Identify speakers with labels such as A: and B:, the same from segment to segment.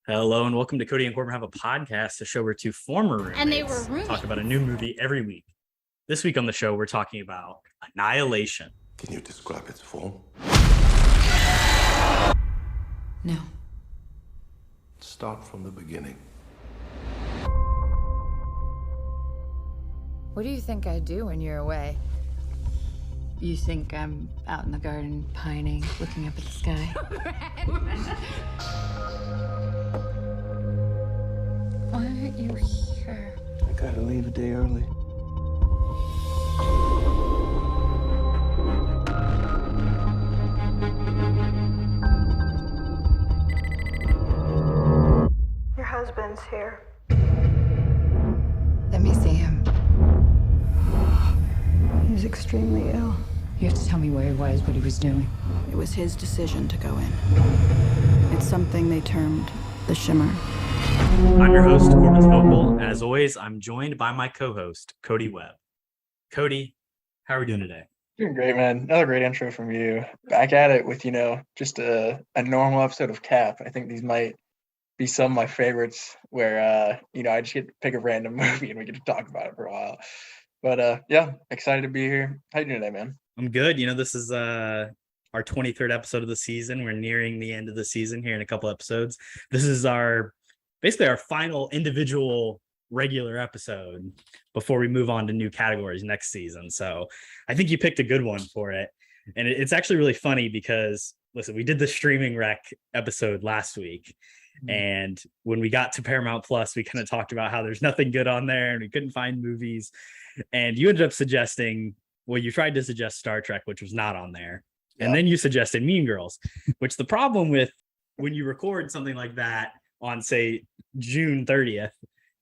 A: Hello and welcome to Cody and Corbin Have a Podcast, a show where two former roommates
B: And they were roommates.
A: talk about a new movie every week. This week on the show, we're talking about Annihilation.
C: Can you describe its form?
D: No.
C: Start from the beginning.
D: What do you think I do when you're away? You think I'm out in the garden pining, looking up at the sky? Why aren't you here?
E: I gotta leave a day early.
F: Your husband's here.
D: Let me see him.
F: He's extremely ill.
D: You have to tell me where he was, what he was doing.
F: It was his decision to go in. It's something they termed the shimmer.
A: I'm your host, Corbin Vogel, and as always, I'm joined by my co-host, Cody Webb. Cody, how are we doing today?
E: Doing great, man. Another great intro from you. Back at it with, just a normal episode of KHAP. I think these might be some of my favorites where, I just get to pick a random movie and we get to talk about it for a while. But, yeah, excited to be here. How you doing today, man?
A: I'm good. This is our 23rd episode of the season. We're nearing the end of the season here in a couple episodes. This is basically our final individual regular episode before we move on to new categories next season. So I think you picked a good one for it. And it's actually really funny because, listen, we did the streaming rec episode last week. And when we got to Paramount Plus, we kind of talked about how there's nothing good on there and we couldn't find movies. And you ended up suggesting, you tried to suggest Star Trek, which was not on there. Yeah. And then you suggested Mean Girls, which the problem with when you record something like that on, say, June 30th,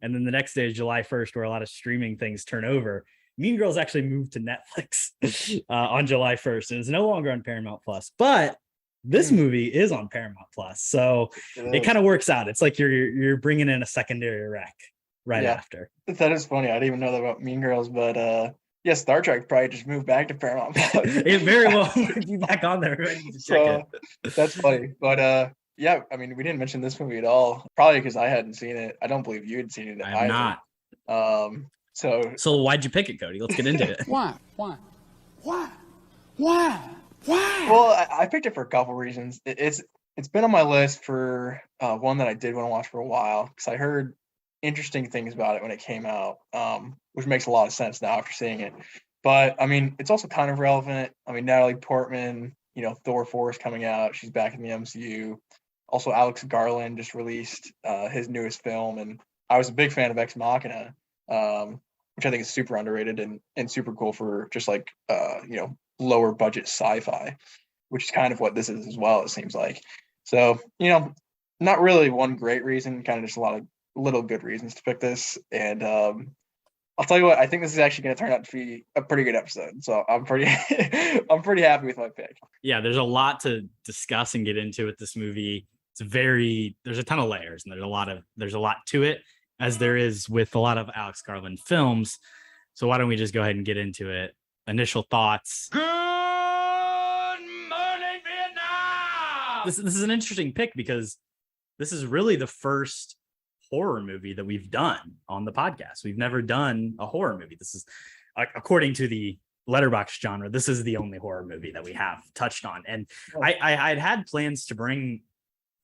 A: and then the next day is July 1st, where a lot of streaming things turn over. Mean Girls actually moved to Netflix on July 1st, and it's no longer on Paramount Plus. But this movie is on Paramount Plus, so it kind of works out. It's like you're bringing in a secondary rec after.
E: That is funny. I didn't even know that about Mean Girls, but Star Trek probably just moved back to Paramount Plus.
A: It very well might be back on there.
E: So that's funny, but yeah, I mean, we didn't mention this movie at all, probably because I hadn't seen it. I don't believe you had seen it.
A: I have not.
E: So
A: why'd you pick it, Cody? Let's get into it.
G: Why?
E: Well, I picked it for a couple reasons. It's been on my list for one that I did want to watch for a while because I heard interesting things about it when it came out, which makes a lot of sense now after seeing it. But I mean, it's also kind of relevant. I mean, Natalie Portman, Thor 4 is coming out. She's back in the MCU. Also, Alex Garland just released his newest film, and I was a big fan of Ex Machina, which I think is super underrated and super cool for just like lower budget sci-fi, which is kind of what this is as well, it seems like. So, not really one great reason, kind of just a lot of little good reasons to pick this. And I'll tell you what, I think this is actually going to turn out to be a pretty good episode. So I'm pretty happy with my pick.
A: Yeah, there's a lot to discuss and get into with this movie. There's a ton of layers and there's a lot to it, as there is with a lot of Alex Garland films. So why don't we just go ahead and get into it? Initial thoughts.
G: Good morning, Vietnam!
A: This is an interesting pick because this is really the first horror movie that we've done on the podcast. We've never done a horror movie. This is, according to the Letterboxd genre, this is the only horror movie that we have touched on. And I'd had plans to bring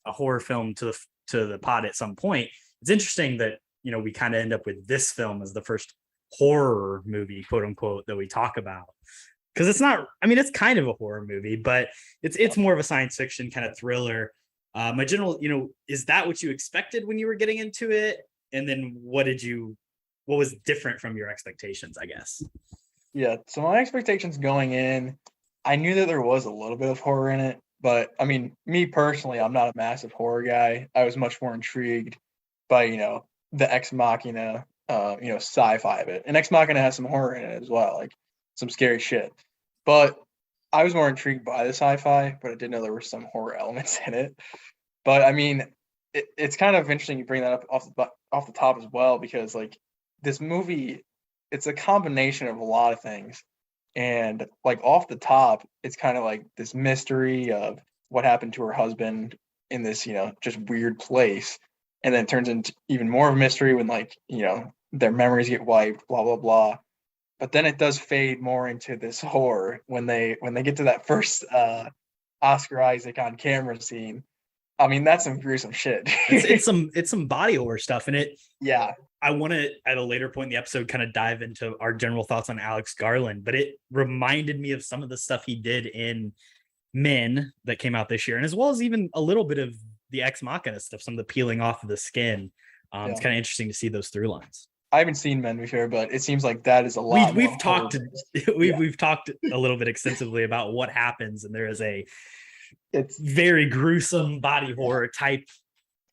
A: a horror film to the pod at some point. It's interesting that we kind of end up with this film as the first horror movie, quote unquote, that we talk about, because it's not, I mean, it's kind of a horror movie, but it's more of a science fiction kind of thriller. My general, is that what you expected when you were getting into it? And then what was different from your expectations, I guess?
E: Yeah, so my expectations going in, I knew that there was a little bit of horror in it, but I mean, me personally, I'm not a massive horror guy. I was much more intrigued by, the Ex Machina, sci-fi of it. And Ex Machina has some horror in it as well, like some scary shit. But I was more intrigued by the sci-fi, but I didn't know there were some horror elements in it. But I mean, it's kind of interesting you bring that up off the top as well, because like this movie, it's a combination of a lot of things. And like off the top, it's kind of like this mystery of what happened to her husband in this, just weird place. and then it turns into even more of a mystery when, like, you know, their memories get wiped, blah blah blah. But then it does fade more into this horror when they get to that first Oscar Isaac on camera scene. I mean, that's some gruesome shit.
A: It's some body horror stuff, and
E: Yeah.
A: I want to, at a later point in the episode, kind of dive into our general thoughts on Alex Garland, but it reminded me of some of the stuff he did in Men that came out this year, and as well as even a little bit of the Ex Machina stuff, some of the peeling off of the skin. It's kind of interesting to see those through lines.
E: I haven't seen Men before, but it seems like that is a lot.
A: We've talked we've talked a little bit extensively about what happens, and there is it's very gruesome body horror type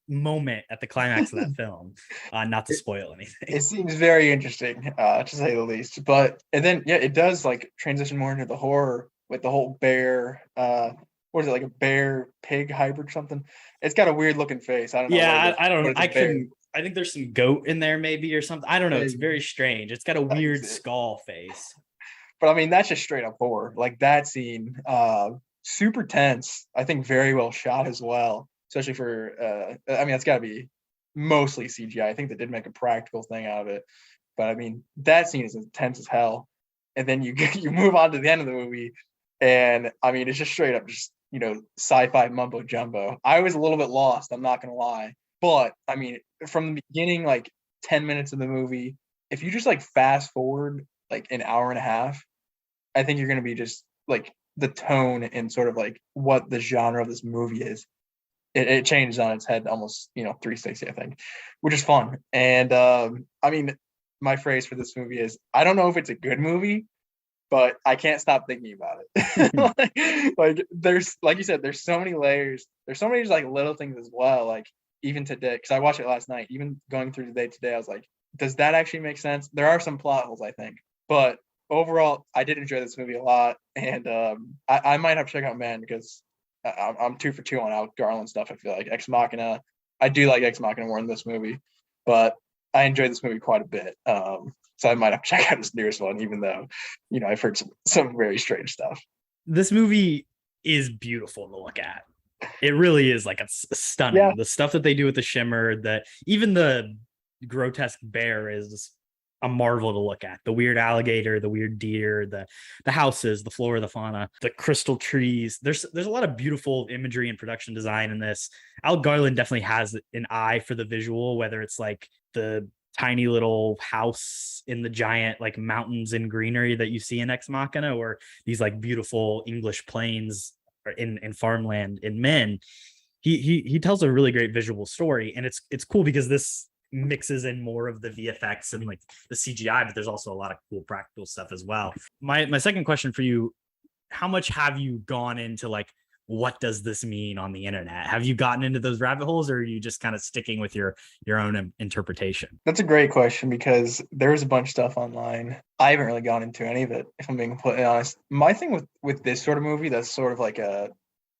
A: moment at the climax of that film. Not to spoil anything.
E: It seems very interesting, to say the least. But and then it does like transition more into the horror with the whole bear. What is it, like a bear pig hybrid or something? It's got a weird looking face. I don't know.
A: Yeah, I don't. I think there's some goat in there maybe or something. I don't know. It's very strange. It's got a weird skull face. But
E: I mean, that's just straight up horror. Like that scene, super tense. I think very well shot as well. Especially for, I mean, it's got to be mostly CGI. I think they did make a practical thing out of it. But I mean, that scene is intense as hell. And then you move on to the end of the movie, and I mean, it's just straight up just, you know, sci-fi mumbo jumbo. I was a little bit lost, I'm not gonna lie. But I mean, from the beginning, like 10 minutes of the movie, if you just like fast forward like an hour and a half, I think you're gonna be just like the tone and sort of like what the genre of this movie is. It changes on its head almost, you know, 360, I think, which is fun. And I mean, my phrase for this movie is, I don't know if it's a good movie, but I can't stop thinking about it. like there's, like you said, there's so many layers. There's so many just like little things as well. Like even today, because I watched it last night, even going through the day today, I was like, does that actually make sense? There are some plot holes, I think, but overall, I did enjoy this movie a lot. And I might have to check out Man, because I'm 2 for 2 on Alex Garland stuff. I feel like Ex Machina. I do like Ex Machina more than this movie, but I enjoyed this movie quite a bit. So I might have to check out this newest one, even though, you know, I've heard some very strange stuff.
A: This movie is beautiful to look at. It really is, like, it's stunning. Yeah. The stuff that they do with the shimmer, that even the grotesque bear is a marvel to look at. The weird alligator, the weird deer, the houses, the flora, the fauna, the crystal trees. There's a lot of beautiful imagery and production design in this. Al Garland definitely has an eye for the visual, whether it's like the tiny little house in the giant like mountains and greenery that you see in Ex Machina, or these like beautiful English plains in farmland in Men. He tells a really great visual story, and it's cool because this mixes in more of the VFX and like the CGI, but there's also a lot of cool practical stuff as well. My second question for you, how much have you gone into like, what does this mean on the internet? Have you gotten into those rabbit holes, or are you just kind of sticking with your own interpretation?
E: That's a great question, because there's a bunch of stuff online. I haven't really gone into any of it, if I'm being completely honest. My thing with this sort of movie, that's sort of like a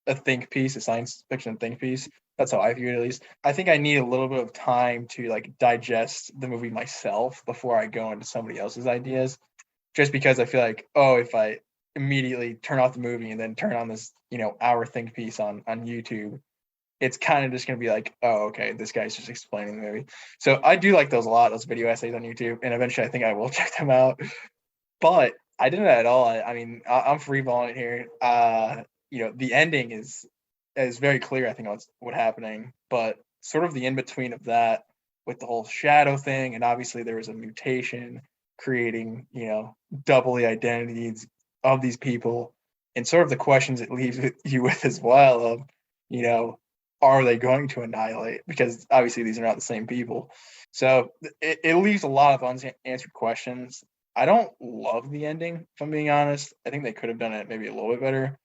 E: think piece, a science fiction think piece. That's how I view it, at least. I think I need a little bit of time to like digest the movie myself before I go into somebody else's ideas. Just because I feel like, if I immediately turn off the movie and then turn on this, you know, hour think piece on YouTube, it's kind of just going to be like, okay, this guy's just explaining the movie. So I do like those a lot, those video essays on YouTube, and eventually I think I will check them out. But I didn't at all. I mean, I'm freeballing it here. You know, the ending is very clear, I think, on what's happening, but sort of the in-between of that with the whole shadow thing, and obviously there was a mutation creating, you know, double the identities of these people, and sort of the questions it leaves you with as well of, you know, are they going to annihilate? Because obviously these are not the same people. So it leaves a lot of unanswered questions. I don't love the ending, if I'm being honest. I think they could have done it maybe a little bit better.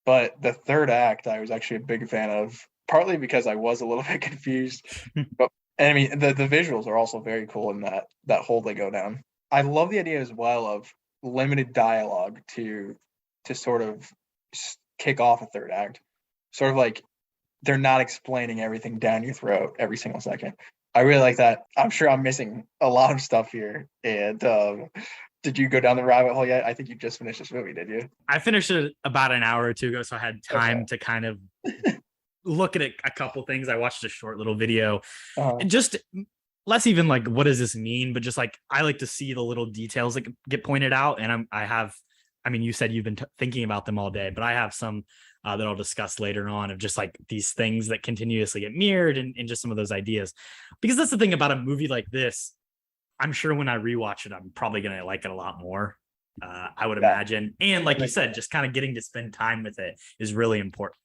E: But the third act, I was actually a big fan of, partly because I was a little bit confused. But and I mean, the visuals are also very cool in that hole they go down. I love the idea as well of limited dialogue to sort of kick off a third act. Sort of like they're not explaining everything down your throat every single second. I really like that. I'm sure I'm missing a lot of stuff here. And did you go down the rabbit hole yet? I think you just finished this movie, did you?
A: I finished it about an hour or two ago, so I had time to kind of look at a couple things. I watched a short little video,
E: Uh-huh.
A: and just less even like what does this mean, but just like I like to see the little details that get pointed out. And I mean, you said you've been thinking about them all day, but I have some that I'll discuss later on of just like these things that continuously get mirrored and just some of those ideas. Because that's the thing about a movie like this. I'm sure when I rewatch it, I'm probably going to like it a lot more. I would imagine. And like you said, just kind of getting to spend time with it is really important.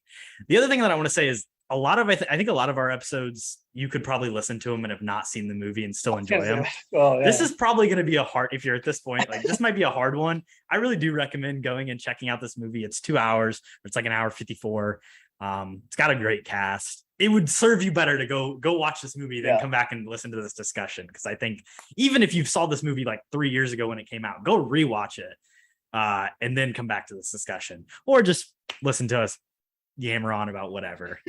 A: The other thing that I want to say is a lot of, I think a lot of our episodes, you could probably listen to them and have not seen the movie and still enjoy them.
E: Well, yeah.
A: This is probably going to be a hard, if you're at this point, like this might be a hard one. I really do recommend going and checking out this movie. It's 2 hours. It's like an hour 54. It's got a great cast. It would serve you better to go watch this movie than come back and listen to this discussion. Because I think even if you saw this movie like 3 years ago when it came out, go rewatch it and then come back to this discussion, or just listen to us yammer on about whatever.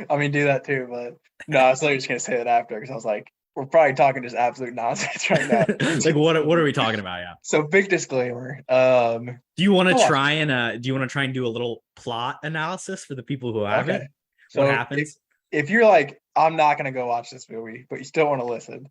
E: I mean, do that too, but no, I was literally just gonna say that after because I was like, we're probably talking just absolute nonsense right now.
A: Like what are we talking about? Yeah.
E: So big disclaimer.
A: Do you want to try and do a little plot analysis for the people who haven't?
E: So
A: what happens?
E: If you're like, I'm not gonna go watch this movie, but you still want to listen,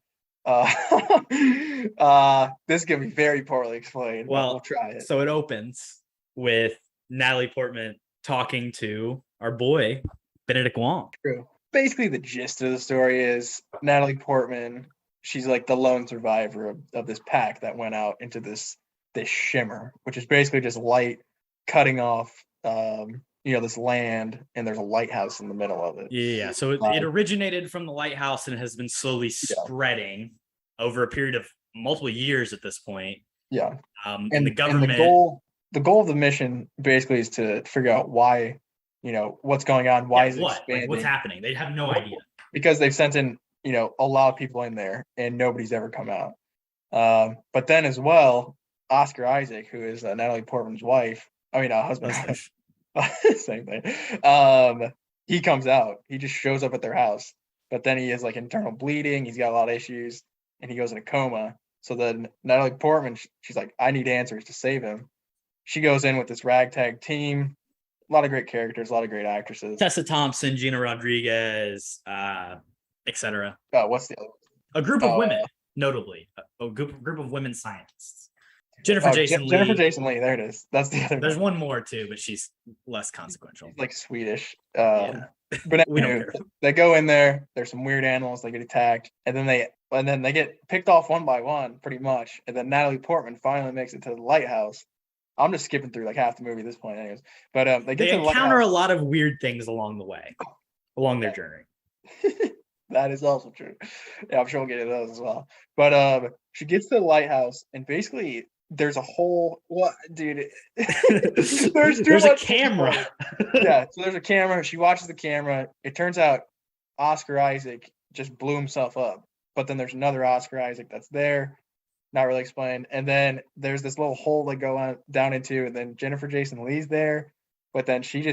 E: this is gonna be very poorly explained.
A: Well,
E: we'll try it.
A: So it opens with Natalie Portman talking to our boy Benedict Wong.
E: True. Basically, the gist of the story is Natalie Portman. She's like the lone survivor of this pack that went out into this shimmer, which is basically just light cutting off, this land, and there's a lighthouse in the middle of it.
A: Yeah. So it originated from the lighthouse and has been slowly spreading over a period of multiple years at this point.
E: Yeah.
A: And the government.
E: And the goal of the mission basically is to figure out why, what's going on, why is it expanding?
A: Like, what's happening? They have no idea.
E: Because they've sent in, a lot of people in there and nobody's ever come out. But then as well, Oscar Isaac, who is Natalie Portman's husband, same thing. He comes out. He just shows up at their house, but then he has like internal bleeding. He's got a lot of issues, and he goes in a coma. So then Natalie Portman, she's like, I need answers to save him. She goes in with this ragtag team. A lot of great characters, a lot of great actresses.
A: Tessa Thompson, Gina Rodriguez, etc.
E: What's the other?
A: A group of women, notably. A group of women scientists. Jennifer Jason Leigh.
E: Jennifer Jason Leigh, there it is. That's the other.
A: There's one more too, but she's less consequential.
E: She's like Swedish.
A: Yeah.
E: But
A: We don't
E: anyway, they go in there. There's some weird animals. They get attacked, and then they get picked off one by one, pretty much. And then Natalie Portman finally makes it to the lighthouse. I'm just skipping through like half the movie at this point, anyways. But they
A: encounter a lot of weird things along the way, along their journey.
E: That is also true. Yeah, I'm sure we'll get into those as well. But she gets to the lighthouse, and basically there's a whole there's
A: a camera.
E: Yeah, so there's a camera. She watches the camera. It turns out Oscar Isaac just blew himself up, but then there's another Oscar Isaac that's there. Not really explained. And then there's this little hole they go on down into, and then Jennifer Jason Leigh's there, but then she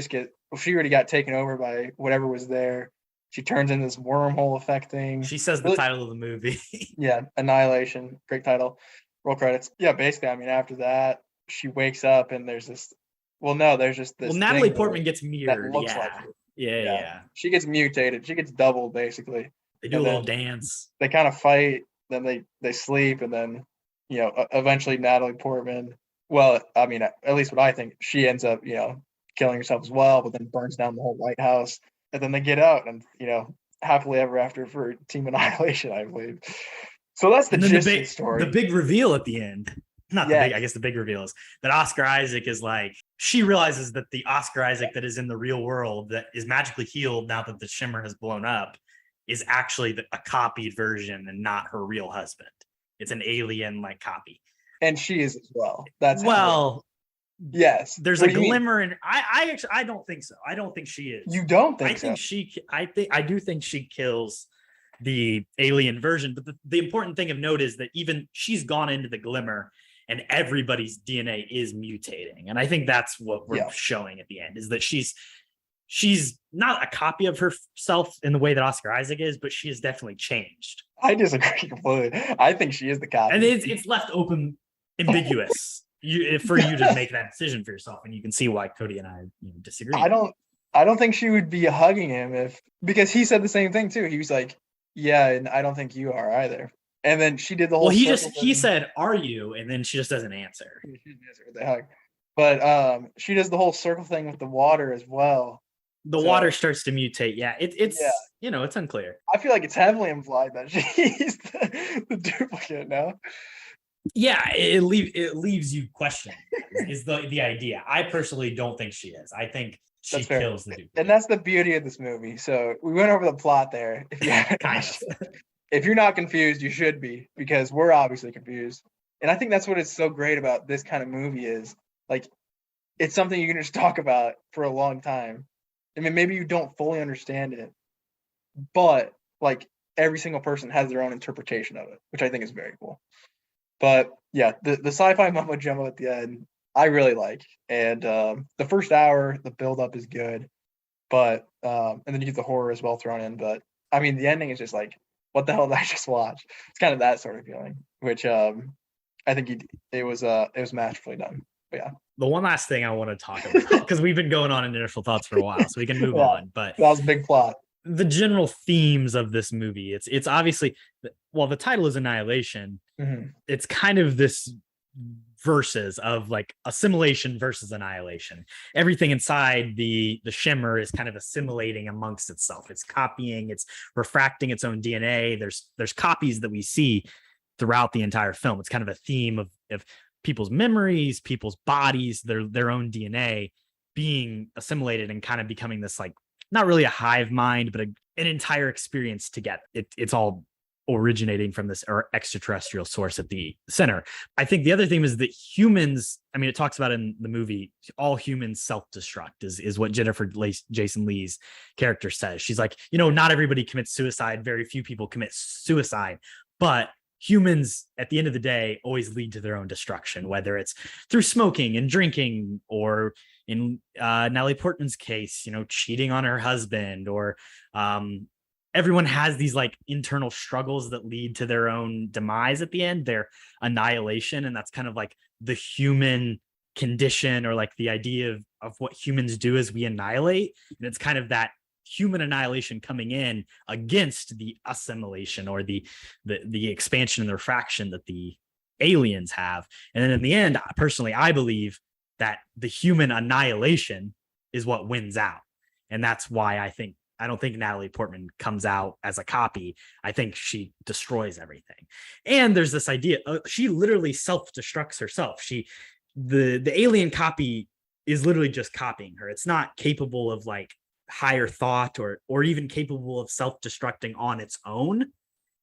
E: already got taken over by whatever was there. She turns into this wormhole effect thing.
A: She says the title of the movie.
E: Yeah, Annihilation. Great title. Roll credits. Yeah, basically, after that, she wakes up and there's this. There's just this.
A: Well, Natalie Portman gets mirrored.
E: Looks
A: Yeah.
E: like her.
A: Yeah.
E: She gets mutated. She gets doubled, basically.
A: They do a little dance.
E: They kind of fight. Then they sleep, and then eventually Natalie Portman. Well, at least what I think, she ends up killing herself as well, but then burns down the whole lighthouse. And then they get out, and happily ever after for Team Annihilation, I believe. So that's the gist of the story.
A: The big reveal at the end. I guess the big reveal is that Oscar Isaac is like, she realizes that the Oscar Isaac that is in the real world that is magically healed now that the shimmer has blown up is actually a copied version and not her real husband. It's an alien like copy.
E: And she is as well. Yes.
A: There's a glimmer in. I don't think so. I don't think she is.
E: You don't think so?
A: I do think she kills the alien version. But the important thing of note is that even she's gone into the glimmer, and everybody's DNA is mutating. And I think that's what we're showing at the end, is that she's not a copy of herself in the way that Oscar Isaac is, but she has definitely changed.
E: I disagree completely. I think she is the copy.
A: And it's left open, ambiguous for you to make that decision for yourself. And you can see why Cody and I disagree.
E: I I don't think she would be hugging him because he said the same thing too. He was like, yeah, and I don't think you are either. And then she did the whole.
A: Well,
E: circle
A: he
E: thing.
A: said, "Are you?" And then she just doesn't answer.
E: She didn't answer with the hug. But she does the whole circle thing with the water as well.
A: The
E: So,
A: water starts to mutate. Yeah, it's
E: Yeah.
A: it's unclear.
E: I feel like it's heavily implied that she's the duplicate now.
A: Yeah, it leaves you questioning. Is the idea? I personally don't think she is. I think she
E: That's fair.
A: kills the duplicate.
E: And that's the beauty of this movie. So we went over the plot there. If you're not confused, you should be, because we're obviously confused. And I think that's what is so great about this kind of movie is, like, it's something you can just talk about for a long time. I mean, maybe you don't fully understand it, but like every single person has their own interpretation of it, which I think is very cool. But yeah, the sci-fi mumbo jumbo at the end, I really like. And the first hour, the build-up is good, but and then you get the horror as well thrown in. But I mean, the ending is just like, what the hell did I just watch? It's kind of that sort of feeling, which I think it was masterfully done. But yeah,
A: the one last thing I want to talk about, because we've been going on in initial thoughts for a while, so we can move on. But
E: that was a big plot.
A: The general themes of this movie, it's obviously, well, the title is Annihilation.
E: Mm-hmm.
A: It's kind of this versus of like assimilation versus annihilation. Everything inside the shimmer is kind of assimilating amongst itself. It's copying, it's refracting its own DNA. There's copies that we see throughout the entire film. It's kind of a theme of people's memories, people's bodies, their own DNA being assimilated and kind of becoming this, like, not really a hive mind, but an entire experience together. It's all originating from this extraterrestrial source at the center. I think the other thing is that humans, I mean, it talks about in the movie, all humans self-destruct is what Jennifer Jason Leigh's character says. She's like, not everybody commits suicide. Very few people commit suicide, but humans at the end of the day always lead to their own destruction, whether it's through smoking and drinking, or in Natalie Portman's case, cheating on her husband, or everyone has these like internal struggles that lead to their own demise at the end, their annihilation. And that's kind of like the human condition, or like the idea of what humans do as we annihilate. And it's kind of that human annihilation coming in against the assimilation, or the expansion and the refraction that the aliens have. And then in the end, personally, I believe that the human annihilation is what wins out. And that's why I don't think Natalie Portman comes out as a copy. I think she destroys everything. And there's this idea, she literally self-destructs herself. The alien copy is literally just copying her. It's not capable of like higher thought, or even capable of self-destructing on its own.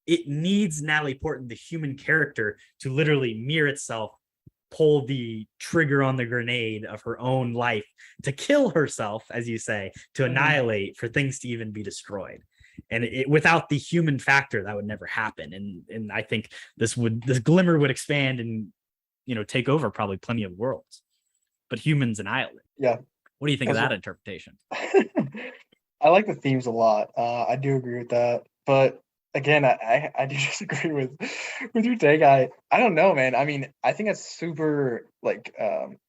A: It needs Natalie Portman, the human character, to literally mirror itself, pull the trigger on the grenade of her own life to kill herself, as you say, to annihilate, for things to even be destroyed. And without the human factor, that would never happen. And I think this glimmer would expand and take over probably plenty of worlds, but humans annihilate.
E: Yeah.
A: What do you think of that interpretation?
E: I like the themes a lot. I do agree with that, but again, I do disagree with your take. I don't know, man. I mean, I think it's super like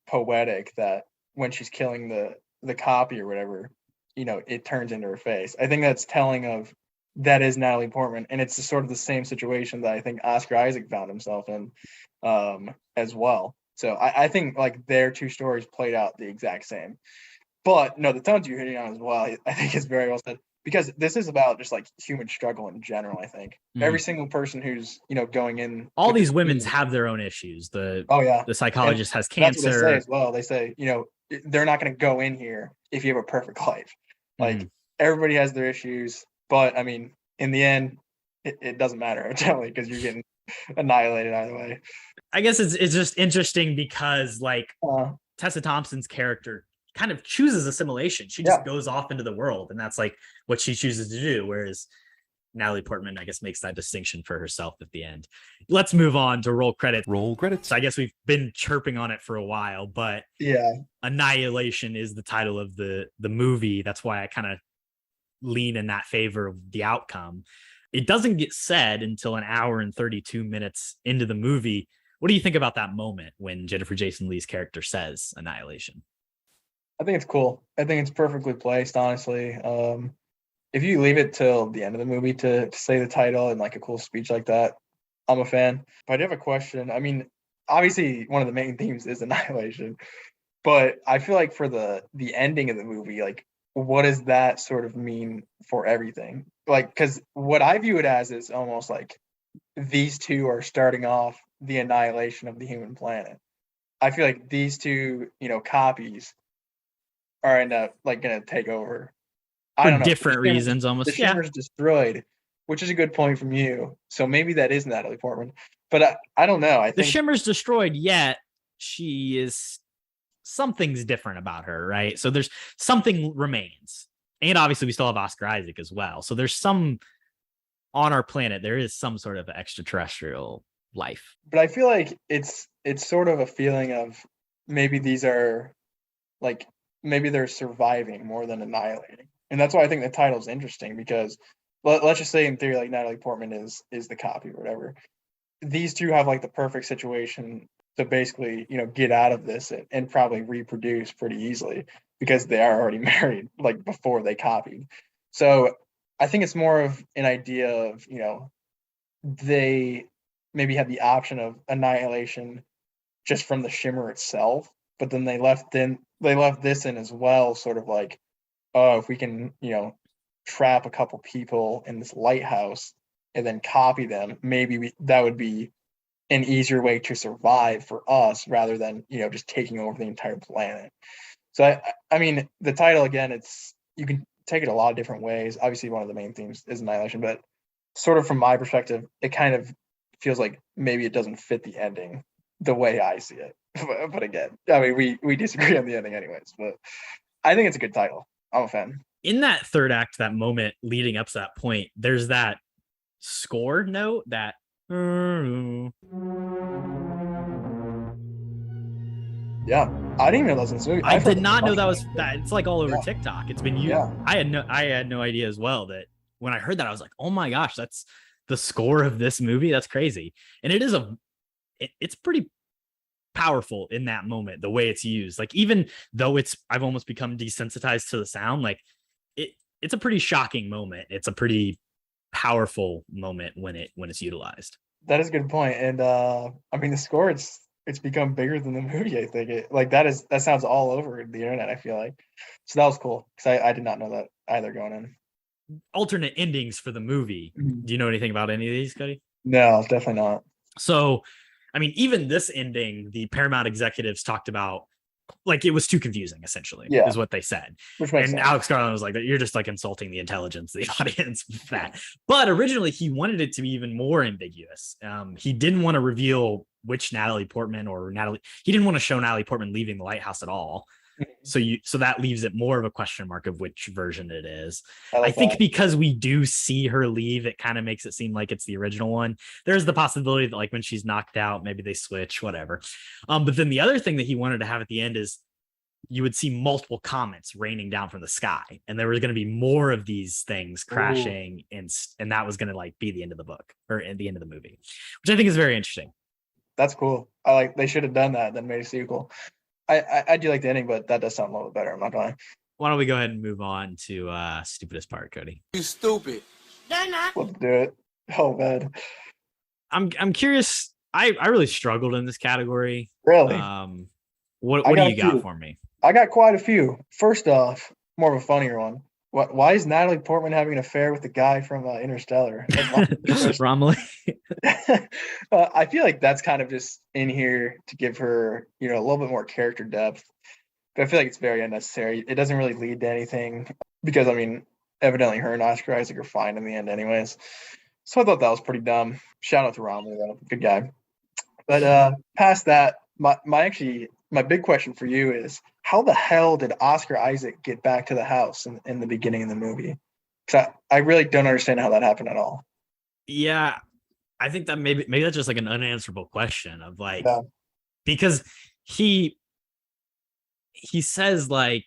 E: poetic that when she's killing the copy or whatever, it turns into her face. I think that's telling of that is Natalie Portman, and it's sort of the same situation that I think Oscar Isaac found himself in as well. So I think like their two stories played out the exact same. But no, the tones you're hitting on as well, I think is very well said. Because this is about just like human struggle in general. I think every single person who's going in,
A: all these women have their own issues. The psychologist has cancer.
E: That's what they say as well. They say they're not going to go in here if you have a perfect life. Like everybody has their issues, but I mean, in the end, it doesn't matter generally, because you're getting annihilated either way.
A: I guess it's just interesting because like Tessa Thompson's character kind of chooses assimilation. She just goes off into the world, and that's like what she chooses to do. Whereas Natalie Portman, I guess, makes that distinction for herself at the end. Let's move on to roll credits.
C: Roll credits.
A: So I guess we've been chirping on it for a while, but Annihilation is the title of the movie. That's why I kind of lean in that favor of the outcome. It doesn't get said until an hour and 32 minutes into the movie. What do you think about that moment when Jennifer Jason Leigh's character says Annihilation?
E: I think it's cool. I think it's perfectly placed, honestly. If you leave it till the end of the movie to say the title and like a cool speech like that, I'm a fan. But I do have a question. I mean, obviously one of the main themes is annihilation, but I feel like for the ending of the movie, like what does that sort of mean for everything? Like, because what I view it as is almost like these two are starting off the annihilation of the human planet. I feel like these two, copies are end up like gonna take over. I
A: For
E: don't know.
A: different reasons,
E: The
A: almost. Yeah.
E: Shimmer's destroyed, which is a good point from you. So maybe that is Natalie Portman, but I don't know. I
A: The
E: think
A: Shimmer's destroyed, yet she is something's different about her, right? So there's something remains. And obviously we still have Oscar Isaac as well. So there's some on our planet, there is some sort of extraterrestrial life.
E: but I feel like it's sort of a feeling of maybe these are like maybe they're surviving more than annihilating. And that's why I think the title's interesting because let's just say in theory like Natalie Portman is the copy or whatever. These two have like the perfect situation to basically, get out of this and probably reproduce pretty easily because they are already married like before they copied. So I think it's more of an idea of, they maybe had the option of annihilation just from the Shimmer itself, but then they left this in as well, sort of like, oh, if we can, trap a couple people in this lighthouse and then copy them, maybe that would be an easier way to survive for us rather than, just taking over the entire planet. So I mean, the title again, you can take it a lot of different ways. Obviously, one of the main themes is annihilation, but sort of from my perspective, it kind of feels like maybe it doesn't fit the ending the way I see it. But again, I mean, we disagree on the ending anyways, but I think it's a good title. I'm a fan.
A: In that third act, that moment leading up to that point, there's that score note that
E: Yeah, I didn't even know that was in this movie.
A: I did not know that was that. It's like all over TikTok. It's been used.
E: Yeah.
A: I had no idea as well that when I heard that, I was like, oh my gosh, that's the score of this movie. That's crazy. And it's pretty powerful in that moment, the way it's used. Like, even though I've almost become desensitized to the sound, like it's a pretty shocking moment. It's a pretty powerful moment when it's utilized.
E: That is a good point. And I mean, the score, it's become bigger than the movie. I think that sounds all over the internet, I feel like. So that was cool because I did not know that either going in.
A: Alternate endings for the movie. Do you know anything about any of these, Cody?
E: No, definitely not.
A: So, I mean, even this ending, the Paramount executives talked about, like, it was too confusing, essentially, is what they said.
E: Which makes
A: and
E: sense.
A: Alex Garland was like, you're just like insulting the intelligence of the audience with that. But originally he wanted it to be even more ambiguous. He didn't want to reveal which Natalie Portman he didn't want to show Natalie Portman leaving the lighthouse at all. So that leaves it more of a question mark of which version it is. I think because we do see her leave, it kind of makes it seem like it's the original one. There's the possibility that, like, when she's knocked out, maybe they switch, whatever. But then the other thing that he wanted to have at the end is you would see multiple comets raining down from the sky, and there was going to be more of these things crashing, and that was going to like be the end of the book or at the end of the movie, which I think is very interesting.
E: That's cool. They should have done that, then made a sequel. I do like the ending, but that does sound a little bit better. I'm not gonna lie.
A: Why don't we go ahead and move on to stupidest part, Cody?
G: You stupid.
E: Let's do it. Oh man.
A: I'm curious. I really struggled in this category.
E: Really?
A: What do you got for me?
E: I got quite a few. First off, more of a funnier one. Why is Natalie Portman having an affair with the guy from Interstellar?
A: Romilly.
E: I feel like that's kind of just in here to give her, a little bit more character depth. But I feel like it's very unnecessary. It doesn't really lead to anything because, I mean, evidently her and Oscar Isaac are fine in the end anyways. So I thought that was pretty dumb. Shout out to Romilly, though. Good guy. But past that, my big question for you is, how the hell did Oscar Isaac get back to the house in the beginning of the movie? Because I really don't understand how that happened at all.
A: Yeah, I think that maybe that's just like an unanswerable question of like, because he says like,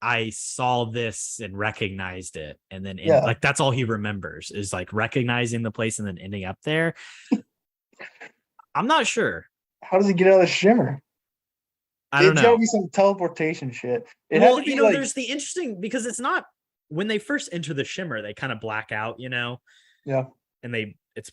A: I saw this and recognized it, and then like that's all he remembers is like recognizing the place and then ending up there. I'm not sure.
E: How does he get out of the Shimmer?
A: I don't
E: It's
A: know.
E: gotta be some teleportation shit. It had
A: Well,
E: to be
A: you know,
E: like,
A: there's the interesting because it's not when they first enter the shimmer, they kind of black out, you know,
E: yeah,
A: and it's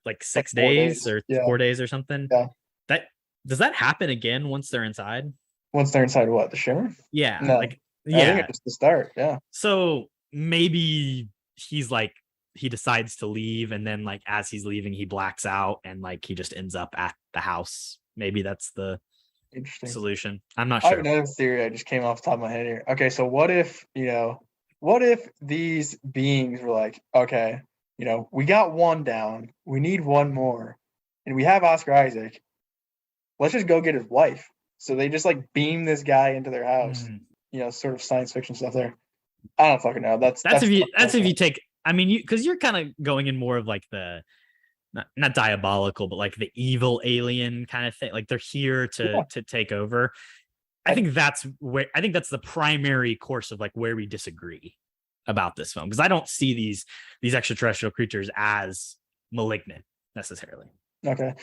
A: like
E: like
A: 6
E: 4
A: days
E: days.
A: or
E: Yeah,
A: 4 days or something.
E: yeah.
A: That does that happen again once they're inside?
E: Once they're inside what, the shimmer?
A: Yeah,
E: No.
A: like
E: I think
A: yeah.
E: it's just the start. Yeah.
A: So maybe he's like he decides to leave, and then like as he's leaving, he blacks out, and like he just ends up at the house. Maybe that's the
E: Interesting.
A: solution. I'm not
E: I have
A: sure.
E: another theory I just came off the top of my head here. Okay, so what if, what if these beings were like, okay, we got one down, we need one more, and we have Oscar Isaac. Let's just go get his wife. So they just like beam this guy into their house. Sort of science fiction stuff there. I don't fucking know. That's
A: If you take. I mean, because you're kind of going in more of like the not diabolical, but like the evil alien kind of thing. Like they're here to take over. I think that's the primary course of like where we disagree about this film, because I don't see these extraterrestrial creatures as malignant necessarily.
E: Okay.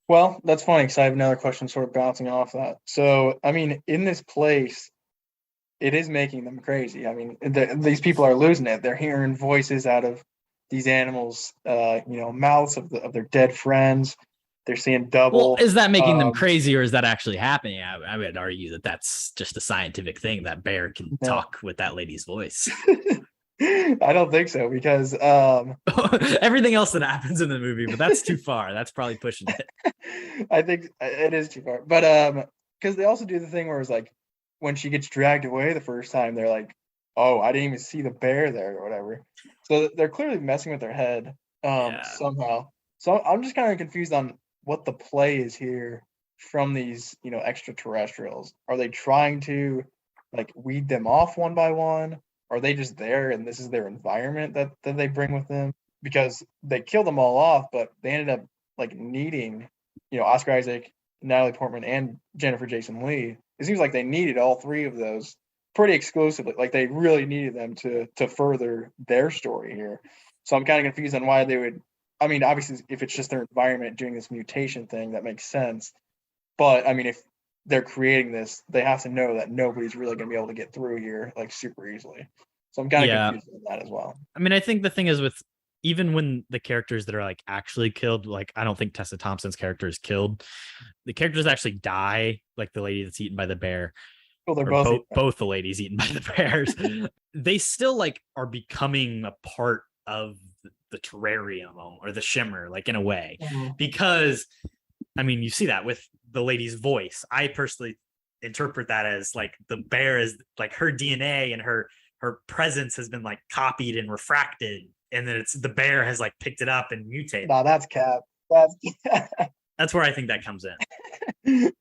E: Well, that's funny because I have another question sort of bouncing off that. So, I mean, in this place, it is making them crazy. I mean, these people are losing it. They're hearing voices out of these animals, mouths of their dead friends. They're seeing double.
A: Well, is that making them crazy, or is that actually happening? I would argue that that's just a scientific thing. That bear can talk with that lady's voice.
E: I don't think so, because
A: everything else that happens in the movie, but that's too far. That's probably pushing it.
E: I think it is too far. But because they also do the thing where it's like when she gets dragged away the first time, they're like, oh, I didn't even see the bear there or whatever. So they're clearly messing with their head somehow. So I'm just kind of confused on what the play is here from these, extraterrestrials. Are they trying to like weed them off one by one? Are they just there and this is their environment that they bring with them? Because they killed them all off, but they ended up like needing, Oscar Isaac, Natalie Portman, and Jennifer Jason Leigh. It seems like they needed all three of those pretty exclusively. Like they really needed them to further their story here. So I'm kind of confused on why they would. I mean, obviously, if it's just their environment doing this mutation thing, that makes sense. But I mean, if they're creating this, they have to know that nobody's really going to be able to get through here like super easily. So I'm kind of confused on that as well.
A: I mean, I think the thing is with even when the characters that are like actually killed, like I don't think Tessa Thompson's character is killed. The characters actually die, like the lady that's eaten by the bear.
E: Well, they're
A: both the ladies eaten by the bears. They still like are becoming a part of the terrarium or the shimmer, like in a way, because I mean, you see that with the lady's voice. I personally interpret that as like the bear is like her DNA and her presence has been like copied and refracted, and then it's the bear has like picked it up and mutated.
E: Nah, that's cap.
A: That's where I think that comes in.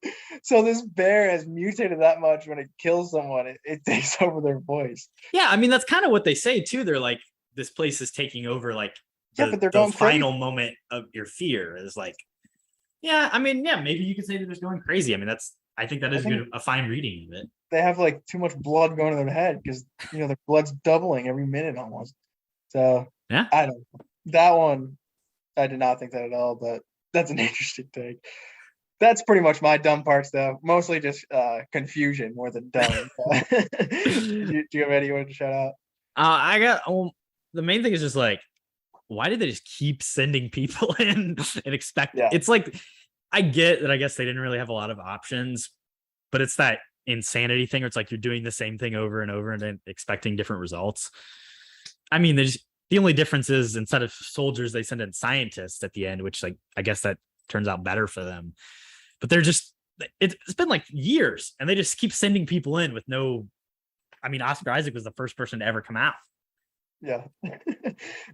E: So this bear has mutated that much when it kills someone, it takes over their voice.
A: Yeah, I mean that's kind of what they say too. They're like, this place is taking over, like
E: but they're going
A: final
E: crazy.
A: moment of your fear is like, yeah, I mean, yeah, maybe you could say that they're going crazy. I mean, I think that is a fine reading of it.
E: They have like too much blood going to their head because their blood's doubling every minute almost. So
A: yeah,
E: I don't know. That one, I did not think that at all, but that's an interesting take. That's pretty much my dumb parts, though. Mostly just confusion more than dumb. Do you have any you wanted to shout out?
A: I got the main thing is just like, why did they just keep sending people in and expect? Yeah. It's like, I get that. I guess they didn't really have a lot of options, but it's that insanity thing where it's like you're doing the same thing over and over and then expecting different results. I mean, the only difference is instead of soldiers, they send in scientists at the end, which like I guess that turns out better for them. But they're just, it's been like years and they just keep sending people in with no. I mean, Oscar Isaac was the first person to ever come out.
E: Yeah.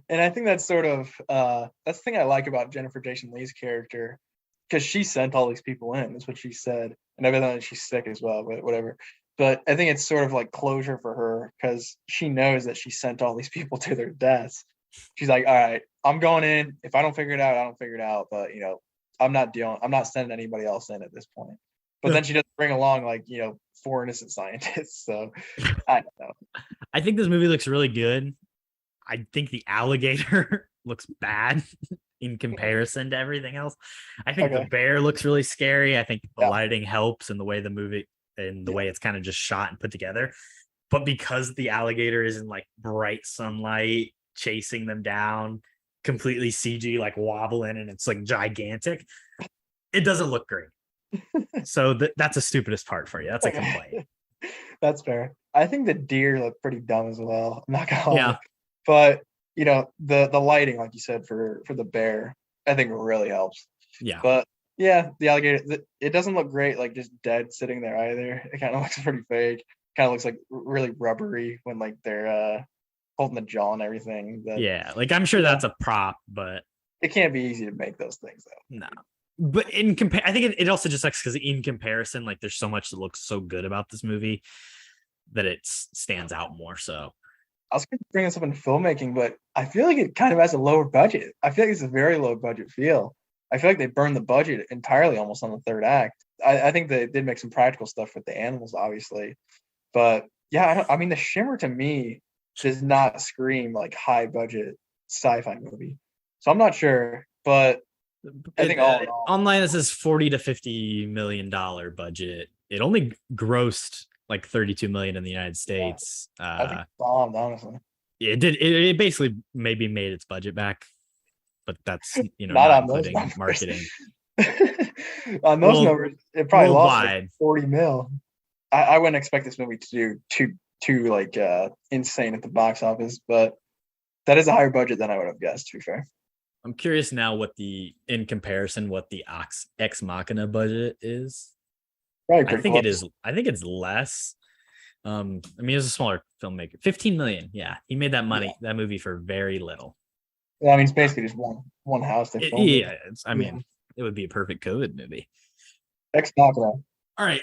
E: And I think that's sort of that's the thing I like about Jennifer Jason Leigh's character, because she sent all these people in. That's what she said. And evidently she's sick as well, but whatever. But I think it's sort of like closure for her because she knows that she sent all these people to their deaths. She's like, all right, I'm going in. If I don't figure it out, I don't figure it out. But I'm not sending anybody else in at this point. But then she doesn't bring along like, 4 innocent scientists. So I don't know.
A: I think this movie looks really good. I think the alligator looks bad. in comparison to everything else. I think the
E: Okay.
A: bear looks really scary. I think the
E: Yeah.
A: lighting helps and the way the movie and the way it's kind of just shot and put together. But because the alligator is in like bright sunlight chasing them down, completely CG, like wobbling, and it's like gigantic, it doesn't look great. So that's the stupidest part for you. That's a complaint.
E: That's fair. I think the deer look pretty dumb as well. I'm not gonna lie.
A: Yeah.
E: But the lighting, like you said, for the bear, I think really helps.
A: Yeah.
E: But yeah, the alligator, it doesn't look great, like just dead sitting there either. It kind of looks pretty fake. Kind of looks like really rubbery when like they're holding the jaw and everything.
A: Yeah. Like I'm sure that's a prop, but
E: It can't be easy to make those things though.
A: no. But I think it also just sucks because in comparison, like there's so much that looks so good about this movie that it stands out more. So
E: I was going to bring this up in filmmaking, but I feel like it kind of has a lower budget. I feel like it's a very low budget feel. I feel like they burned the budget entirely almost on the third act. I think they did make some practical stuff with the animals, obviously. But yeah, I mean, The Shimmer to me does not scream like high budget sci-fi movie. So I'm not sure, but I think all in all,
A: online it says $40 to $50 million budget. It only grossed like 32 million in the United States.
E: I think it bombed, honestly.
A: It did. It basically maybe made its budget back, but that's
E: Not
A: not
E: on those
A: including
E: numbers.
A: marketing.
E: On those
A: World-
E: numbers, it probably lost like
A: worldwide.
E: 40 mil. I wouldn't expect this movie to do too like insane at the box office, but that is a higher budget than I would have guessed, to be fair.
A: I'm curious now in comparison, what the Ex Machina budget is.
E: Probably
A: I
E: pretty
A: think it
E: close.
A: is. I think it's less. I mean, it's a smaller filmmaker. 15 million. Yeah, he made that money, that movie for very little.
E: Yeah, I mean, it's basically just one house they filmed.
A: Yeah, I mean, it would be a perfect COVID movie.
E: Ex Machina,
A: All right.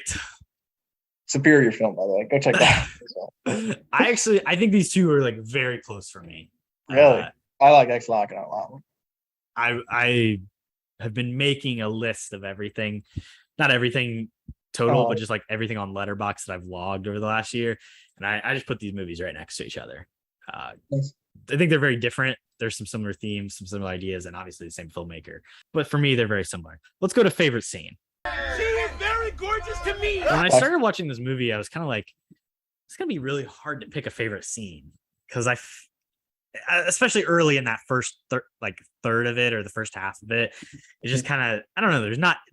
E: superior film, by the way. Go check that out as well.
A: I think these two are like very close for me.
E: Really? I like Ex Machina a lot.
A: I have been making a list of everything, not everything total, but just like everything on Letterboxd that I've logged over the last year, and I just put these movies right next to each other.
E: Nice.
A: I think they're very different. There's some similar themes, some similar ideas, and obviously the same filmmaker. But for me, they're very similar. Let's go to favorite scene.
G: She is very gorgeous to me.
A: When I started watching this movie, I was kind of like, it's gonna be really hard to pick a favorite scene because especially early in that first third of it or the first half of it, it's just kind of, I don't know.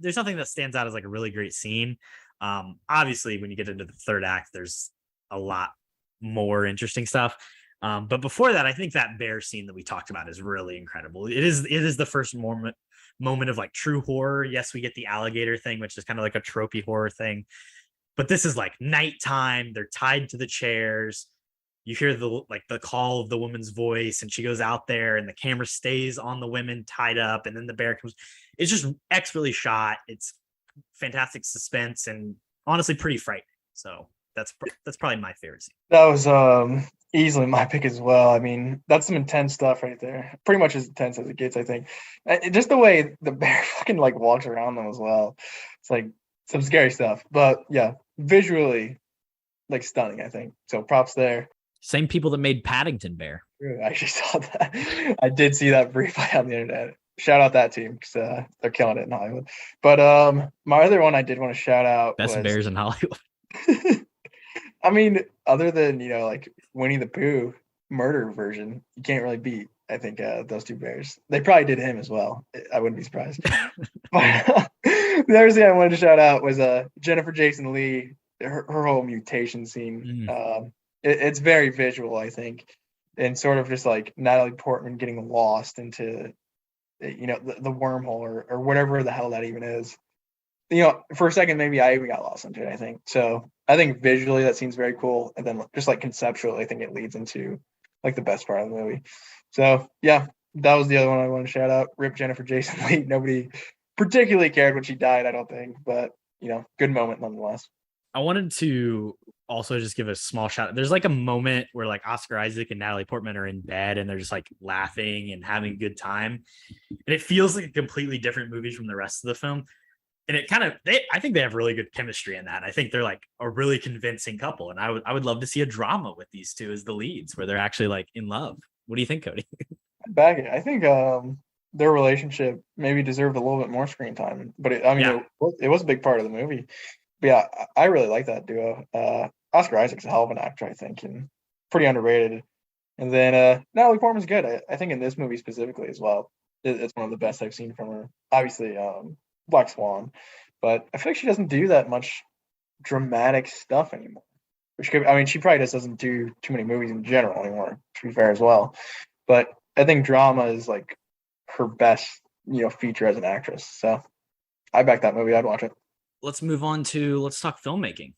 A: There's nothing that stands out as like a really great scene. Obviously, when you get into the third act, there's a lot more interesting stuff. But before that, I think that bear scene that we talked about is really incredible. It is the first moment of like true horror. Yes, we get the alligator thing, which is kind of like a tropey horror thing. But this is like nighttime. They're tied to the chairs. You hear the call of the woman's voice, and she goes out there, and the camera stays on the women tied up, and then the bear comes. It's just expertly shot. It's fantastic suspense, and honestly, pretty frightening. So that's probably my favorite scene.
E: That was easily my pick as well. I mean, that's some intense stuff right there. Pretty much as intense as it gets, I think. Just the way the bear fucking like walks around them as well. It's like some scary stuff. But yeah, visually, like stunning, I think. So props there.
A: Same people that made Paddington Bear.
E: I actually saw that. I did see that briefly on the internet. Shout out that team because they're killing it in Hollywood. But my other one I did want to shout out
A: Best
E: was,
A: bears in Hollywood.
E: I mean, other than like Winnie the Pooh murder version, you can't really beat. I think those two bears. They probably did him as well. I wouldn't be surprised. But the other thing I wanted to shout out was Jennifer Jason Leigh. Her whole mutation scene. It's very visual, I think, and sort of just like Natalie Portman getting lost into, the wormhole or whatever the hell that even is. For a second, maybe I even got lost into it, I think. So I think visually that seems very cool. And then just like conceptually, I think it leads into like the best part of the movie. So yeah, that was the other one I want to shout out. Rip Jennifer Jason Leigh. Nobody particularly cared when she died, I don't think, but good moment nonetheless.
A: I wanted to also just give a small shout out. There's like a moment where like Oscar Isaac and Natalie Portman are in bed and they're just like laughing and having a good time. And it feels like a completely different movie from the rest of the film. And it kind of, I think they have really good chemistry in that. I think they're like a really convincing couple. And I would love to see a drama with these two as the leads where they're actually like in love. What do you think, Cody?
E: Back it. I think their relationship maybe deserved a little bit more screen time. But
A: Yeah.
E: it was a big part of the movie. But yeah, I really like that duo. Oscar Isaac's a hell of an actor, I think, and pretty underrated. And then Natalie Portman's good. I think in this movie specifically as well, it's one of the best I've seen from her. Obviously, Black Swan, but I feel like she doesn't do that much dramatic stuff anymore. Which could, I mean, she probably just doesn't do too many movies in general anymore, to be fair as well. But I think drama is like her best, feature as an actress. So I back that movie. I'd watch it.
A: Let's talk filmmaking.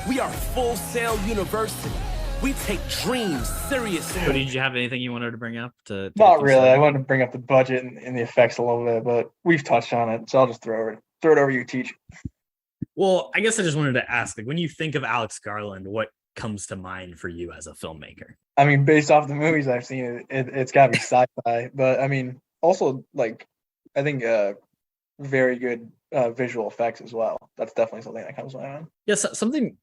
G: We are Full Sail University. We take dreams seriously.
A: So did you have anything you wanted to bring up? To
E: Not really. I wanted to bring up the budget and the effects a little bit, but we've touched on it, so I'll just throw it over you, Teach.
A: Well, I guess I just wanted to ask, like, when you think of Alex Garland, what comes to mind for you as a filmmaker?
E: I mean, based off the movies I've seen, it's got to be sci-fi, but I mean, also like, I think very good visual effects as well. That's definitely something that comes to my mind.
A: Yes, something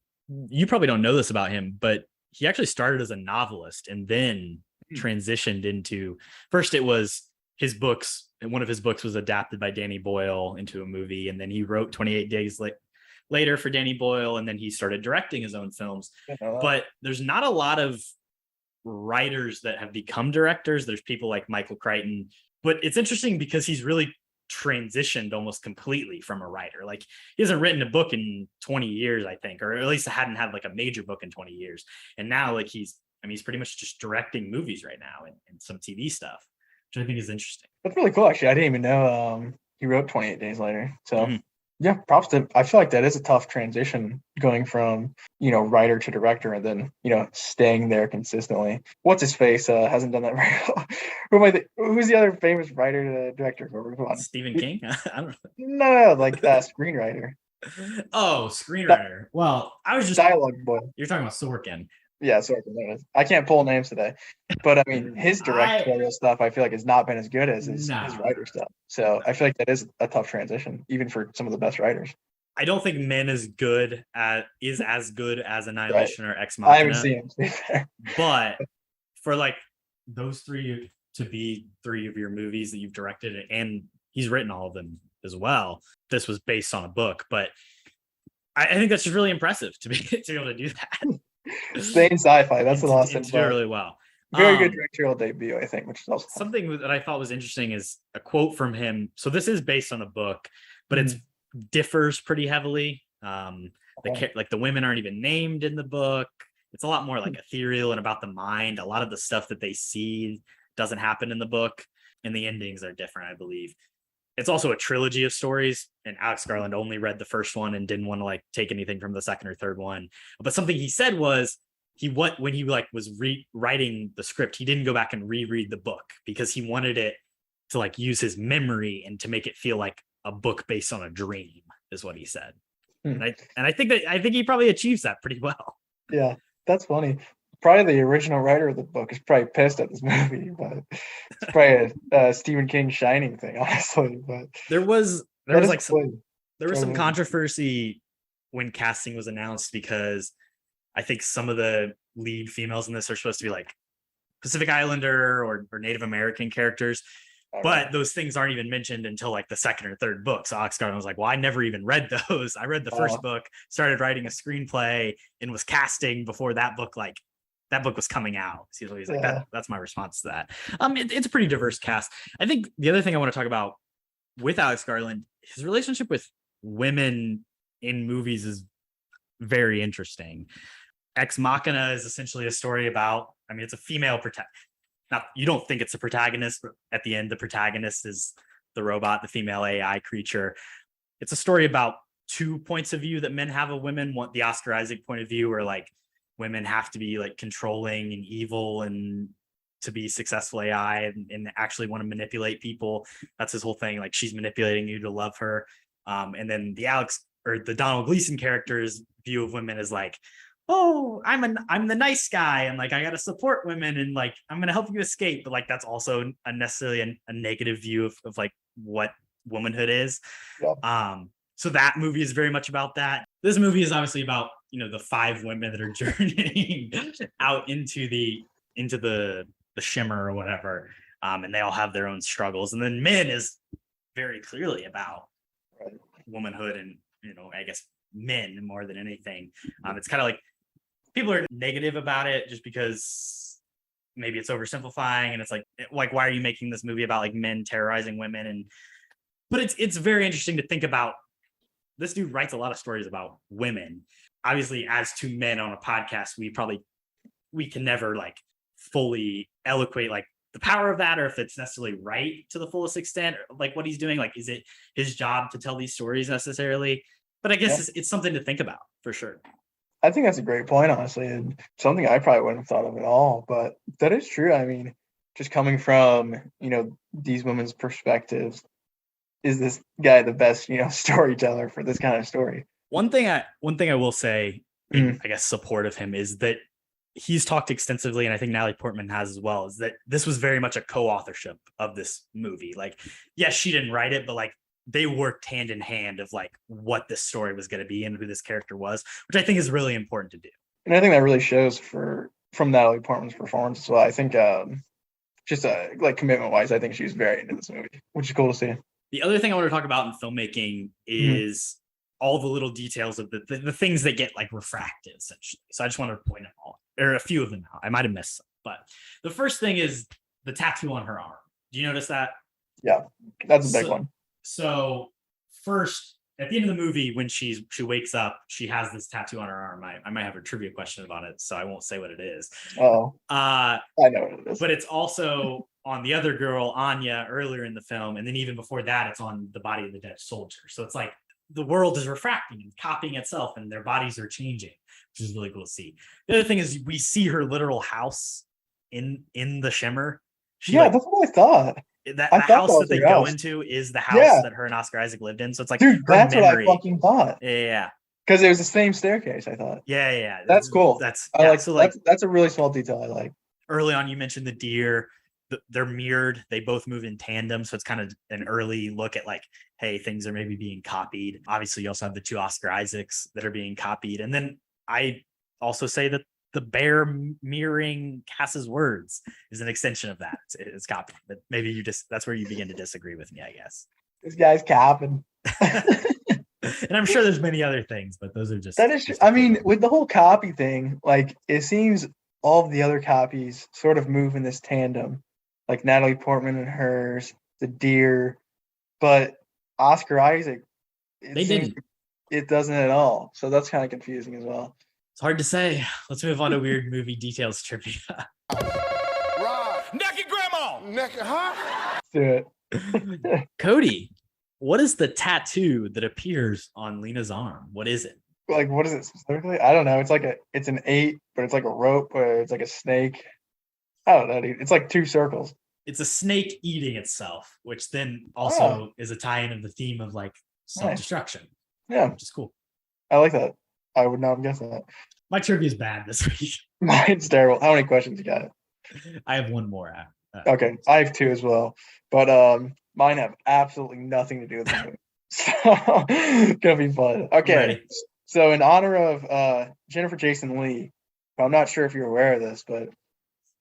A: you probably don't know this about him, but he actually started as a novelist and then transitioned into, first it was his books, and one of his books was adapted by Danny Boyle into a movie, and then he wrote 28 Days Later for Danny Boyle, and then he started directing his own films. But there's not a lot of writers that have become directors. There's people like Michael Crichton, but it's interesting because he's really transitioned almost completely from a writer. Like, he hasn't written a book in 20 years, I think, or at least hadn't had like a major book in 20 years. And now like he's pretty much just directing movies right now and some TV stuff, which I think is interesting.
E: That's really cool, actually. I didn't even know he wrote 28 Days Later. So yeah, props to him. I feel like that is a tough transition, going from, writer to director and then, staying there consistently. What's his face hasn't done that very well. Who's the other famous writer to director? Come on.
A: Stephen King? I don't
E: know. No, like screenwriter.
A: Oh, screenwriter. Well, I was just
E: dialogue boy.
A: You're talking about Sorkin.
E: Yeah, Sorkin. I can't pull names today, but I mean, his directorial stuff I feel like has not been as good as his writer stuff. So I feel like that is a tough transition, even for some of the best writers.
A: I don't think Men is as good as Annihilation or Ex Machina.
E: I haven't seen him.
A: But for like those three to be three of your movies that you've directed, and he's written all of them as well. This was based on a book, but I think that's just really impressive to be able to do that.
E: Staying sci-fi, that's what Austin
A: did really well.
E: Very good directorial debut, I think, which is also
A: something that I thought was interesting is a quote from him. So this is based on a book, but it differs pretty heavily. Like the women aren't even named in the book. It's a lot more like ethereal and about the mind. A lot of the stuff that they see doesn't happen in the book, and the endings are different, I believe. It's also a trilogy of stories, and Alex Garland only read the first one and didn't want to like take anything from the second or third one. But something he said was when he was rewriting the script, he didn't go back and reread the book because he wanted it to like use his memory and to make it feel like a book based on a dream, is what he said. And I think he probably achieves that pretty well.
E: Yeah, that's funny. Probably the original writer of the book is probably pissed at this movie, but it's probably a Stephen King Shining thing, honestly. But
A: there was some controversy when casting was announced, because I think some of the lead females in this are supposed to be like Pacific Islander or Native American characters, but those things aren't even mentioned until like the second or third book. So Alex Garland was like, well, I never even read those. I read the first book, started writing a screenplay, and was casting before that book was coming out. So he's like, that's my response to that. It's a pretty diverse cast. I think the other thing I want to talk about with Alex Garland, his relationship with women in movies is very interesting. Ex Machina is essentially a story about, it's a female protagonist. Now, you don't think it's a protagonist, but at the end, the protagonist is the robot, the female AI creature. It's a story about two points of view that men have of women. One, the Oscar Isaac point of view, where like women have to be like controlling and evil and to be successful AI and actually want to manipulate people. That's his whole thing. Like, she's manipulating you to love her. And then the Donald Gleason character's view of women is like, oh, I'm the nice guy, and like I gotta support women, and like I'm gonna help you escape. But like that's also unnecessarily a negative view of like what womanhood is. Yeah. So that movie is very much about that. This movie is obviously about, the five women that are journeying out into the shimmer or whatever. and they all have their own struggles. And then Men is very clearly about womanhood and, I guess men more than anything. It's kind of like people are negative about it just because maybe it's oversimplifying, and it's like why are you making this movie about like men terrorizing women? But it's very interesting to think about. This dude writes a lot of stories about women. Obviously, as two men on a podcast, we can never like fully eloquate like the power of that, or if it's necessarily right to the fullest extent, or like what he's doing. Like, is it his job to tell these stories necessarily? But I guess it's something to think about for sure.
E: I think that's a great point, honestly, and something I probably wouldn't have thought of at all. But that is true. I mean, just coming from, these women's perspectives, is this guy the best, storyteller for this kind of story? One thing
A: I will say, in, I guess, support of him is that he's talked extensively, and I think Natalie Portman has as well, is that this was very much a co-authorship of this movie. Like, yes, she didn't write it, but like they worked hand in hand of like what this story was going to be and who this character was, which I think is really important to do.
E: And I think that really shows from Natalie Portman's performance as well. I think just like commitment wise, I think she's very into this movie, which is cool to see.
A: The other thing I want to talk about in filmmaking is all the little details of the things that get like refracted, essentially. So I just want to point out a few of them out. I might have missed some, but the first thing is the tattoo on her arm. Do you notice that?
E: Yeah, that's a big one.
A: So first, at the end of the movie, when she wakes up, she has this tattoo on her arm. I might have a trivia question about it, so I won't say what it is.
E: Oh, I know what it is.
A: But it's also on the other girl, Anya, earlier in the film, and then even before that, it's on the body of the dead soldier. So it's like the world is refracting and copying itself, and their bodies are changing, which is really cool to see. The other thing is we see her literal house in the shimmer.
E: That's what I thought.
A: The house that they go into is the house that her and Oscar Isaac lived in. So it's like,
E: dude, that's memory. What I fucking thought.
A: Yeah.
E: Because it was the same staircase, I thought.
A: Yeah.
E: That's cool.
A: That's
E: a really small detail I like.
A: Early on, you mentioned the deer. They're mirrored. They both move in tandem. So it's kind of an early look at like, hey, things are maybe being copied. Obviously, you also have the two Oscar Isaacs that are being copied. And then I also say that the bear mirroring Cass's words is an extension of that. It's copied. But maybe that's where you begin to disagree with me, I guess.
E: This guy's capping.
A: And I'm sure there's many other things, but those are just...
E: That is, I mean, with the whole copy thing, like, it seems all of the other copies sort of move in this tandem. Like Natalie Portman and hers, the deer, but Oscar Isaac, it doesn't at all. So that's kind of confusing as well.
A: It's hard to say. Let's move on to weird movie details trivia.
G: Naked grandma!
C: Naked, huh?
E: Let's do it.
A: Cody, what is the tattoo that appears on Lena's arm? What is it?
E: Like, what is it specifically? I don't know. It's an 8, but it's like a rope, or it's like a snake. I don't know, dude. It's like 2 circles.
A: It's a snake eating itself, which then also is a tie-in of the theme of like self-destruction.
E: Yeah.
A: Which is cool.
E: I like that. I would not have guessed that.
A: My trivia is bad this week.
E: Mine's terrible. How many questions you got?
A: I have one more.
E: Okay. I have 2 as well. But mine have absolutely nothing to do with the movie. So it's gonna be fun. Okay. So in honor of Jennifer Jason Leigh, I'm not sure if you're aware of this, but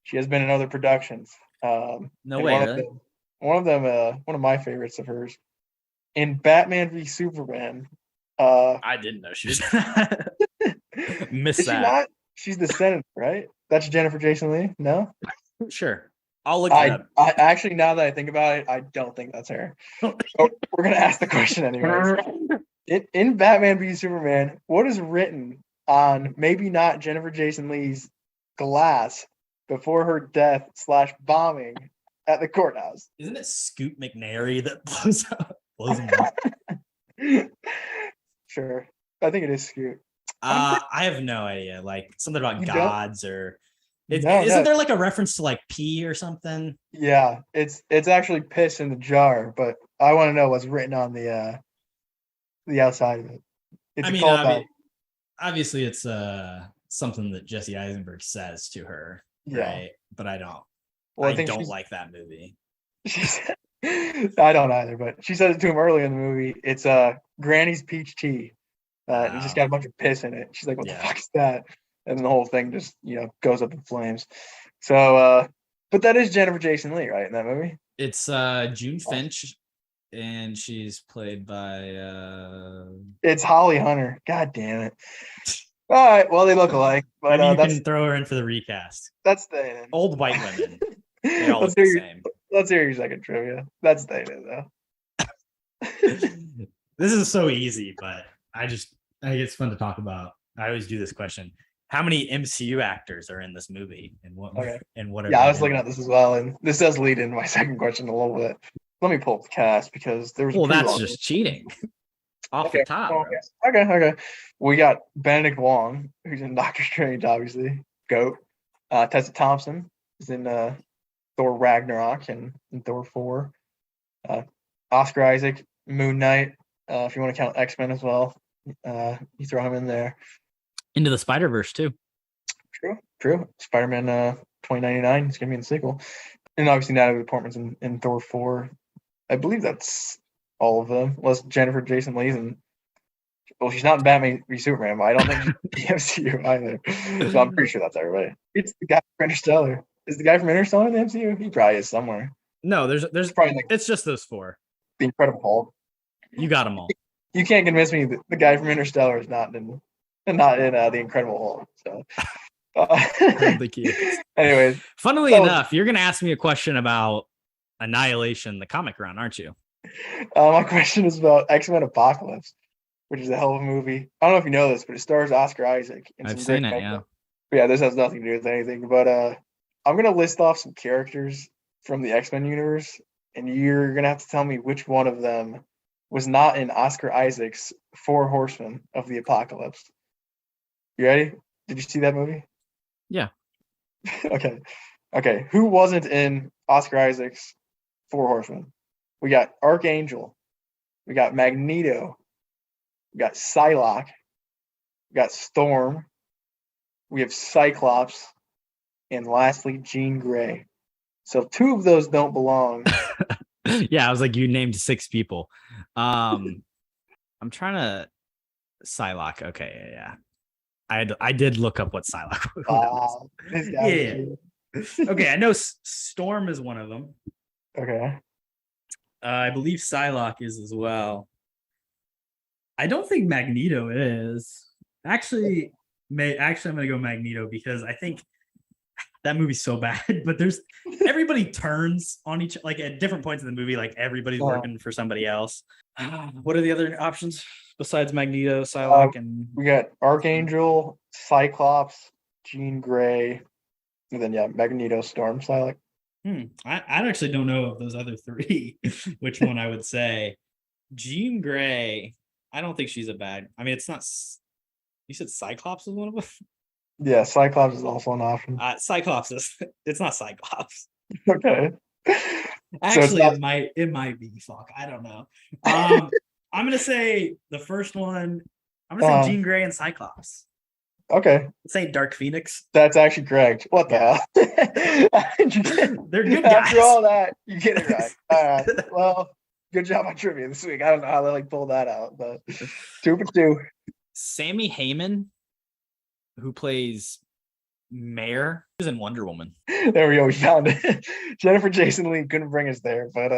E: she has been in other productions.
A: No way.
E: One of them, one of my favorites of hers, in Batman v Superman.
A: I didn't know she was. Missed that. She not?
E: She's the senator, right? That's Jennifer Jason Leigh. No.
A: Sure. I'll look it up.
E: I actually, now that I think about it, I don't think that's her. So we're gonna ask the question anyways. In Batman v Superman, what is written on maybe not Jennifer Jason Leigh's glass before her death / bombing at the courthouse?
A: Isn't it Scoot McNairy that blows him up?
E: Sure. I think it is Scoot.
A: I have no idea. Like something about gods or isn't there like a reference to like pee or something?
E: Yeah, it's actually piss in the jar, but I want to know what's written on the outside of it. It's
A: obviously it's something that Jesse Eisenberg says to her, right? But I don't. Well, I don't like that movie.
E: I don't either, but she said it to him early in the movie. It's Granny's peach tea. It just got a bunch of piss in it. She's like, "What the fuck is that?" And then the whole thing just goes up in flames. So But that is Jennifer Jason Leigh, right, in that movie?
A: It's June Finch, and she's played by
E: It's Holly Hunter. God damn it. All right, well, they look alike, but
A: maybe you
E: that's
A: can throw her in for the recast.
E: that's the
A: Old white women. They all
E: let's
A: look the
E: hear
A: same.
E: let's hear your second trivia. That's the though.
A: This is so easy, but I think it's fun to talk about. I always do this question. How many MCU actors are in this movie? And what
E: Okay.
A: and what are
E: Yeah, I
A: they
E: was looking
A: in?
E: at this as well, and this does lead into my second question a little bit. Let me pull up the cast because there was a
A: Well,
E: pretty
A: that's
E: long
A: just cheating. Off
E: Okay.
A: the top,
E: Oh,
A: bro.
E: okay. We got Benedict Wong, who's in Doctor Strange, obviously. GOAT. Tessa Thompson is in Thor Ragnarok and Thor 4. Oscar Isaac, Moon Knight, if you want to count X-Men as well. You throw him in there.
A: Into the Spider-Verse too.
E: True. Spider-Man 2099 is going to be in the sequel. And obviously Natalie Portman's in Thor 4. I believe that's all of them. Unless Jennifer Jason Leigh's in. Well, she's not in Batman v Superman, but I don't think she's in the MCU either. So I'm pretty sure that's everybody. It's the guy from Interstellar. Is the guy from Interstellar in the MCU? He probably is somewhere.
A: No, there's
E: Probably like
A: it's just those four.
E: the Incredible Hulk.
A: You got them all.
E: You can't convince me that the guy from Interstellar is not in the Incredible Hulk. So,
A: I don't think he is.
E: anyways,
A: Funnily
E: So-
A: enough, you're gonna ask me a question about Annihilation, the comic run, aren't you?
E: my question is about X-Men Apocalypse, which is a hell of a movie. I don't know if you know this, but it stars Oscar Isaac. And
A: I've
E: some
A: seen
E: great
A: it,
E: makeup. But yeah, this has nothing to do with anything. But I'm gonna list off some characters from the X-Men universe, and you're gonna have to tell me which one of them was not in Oscar Isaac's Four Horsemen of the Apocalypse. You ready? Did you see that movie?
A: Yeah.
E: Okay. Who wasn't in Oscar Isaac's Four Horsemen? We got Archangel. We got Magneto. We got Psylocke. We got Storm. We have Cyclops. And lastly, Jean Grey. So two of those don't belong.
A: Yeah, I was like, you named 6 people. I'm trying to Psylocke. Okay, yeah. I did look up what Psylocke was.
E: This guy.
A: Yeah. Okay, I know Storm is one of them.
E: Okay.
A: I believe Psylocke is as well. I don't think Magneto is. Actually, I'm gonna go Magneto because I think that movie's so bad. But everybody turns on each, like at different points in the movie, like everybody's working for somebody else. What are the other options besides Magneto, Psylocke, and
E: We got Archangel, Cyclops, Jean Grey, and then Magneto, Storm, Psylocke.
A: I actually don't know of those other 3, which one I would say. Jean Grey, I don't think she's a bad. I mean, it's not. You said Cyclops is one of them.
E: Yeah, Cyclops is also an option.
A: Cyclops is. It's not Cyclops.
E: Okay.
A: Actually,
E: not-
A: it might be. Fuck, I don't know. I'm gonna say the first one. I'm gonna say Jean Grey and Cyclops.
E: Okay,
A: This ain't Dark Phoenix.
E: that's actually correct. What the hell?
A: They're good guys.
E: After all that, you get it right. All right. Well, good job on trivia this week. I don't know how they pulled that out, but 2 for 2.
A: Sammy Heyman, who plays Mayor, is in Wonder Woman.
E: There we go. We found it. Jennifer Jason Leigh couldn't bring us there, but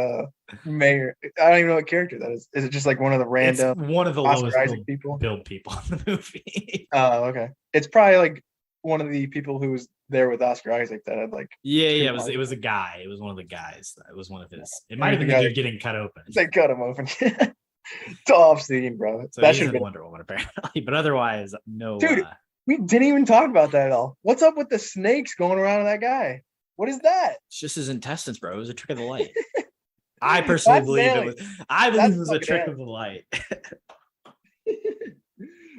E: Mayor. I don't even know what character that is. Is it just like one of the random
A: It's one of the
E: Oscar
A: lowest
E: Isaac people?
A: build people in the movie.
E: Oh, okay. It's probably like one of the people who was there with Oscar Isaac that had like
A: Yeah. It was a guy. It was one of the guys. It was one of his. It might have been
E: the
A: the
E: guy
A: dude getting cut open.
E: they cut him open. Tough scene, bro.
A: So
E: that
A: he's
E: should
A: in
E: be.
A: Wonder Woman apparently, but otherwise, no.
E: Dude, we didn't even talk about that at all. What's up with the snakes going around in that guy? What is that?
A: It's just his intestines, bro. It was a trick of the light. I personally
E: That's
A: believe
E: alien.
A: it was. I believe
E: That's
A: it was a
E: fucking
A: trick
E: alien.
A: of the light.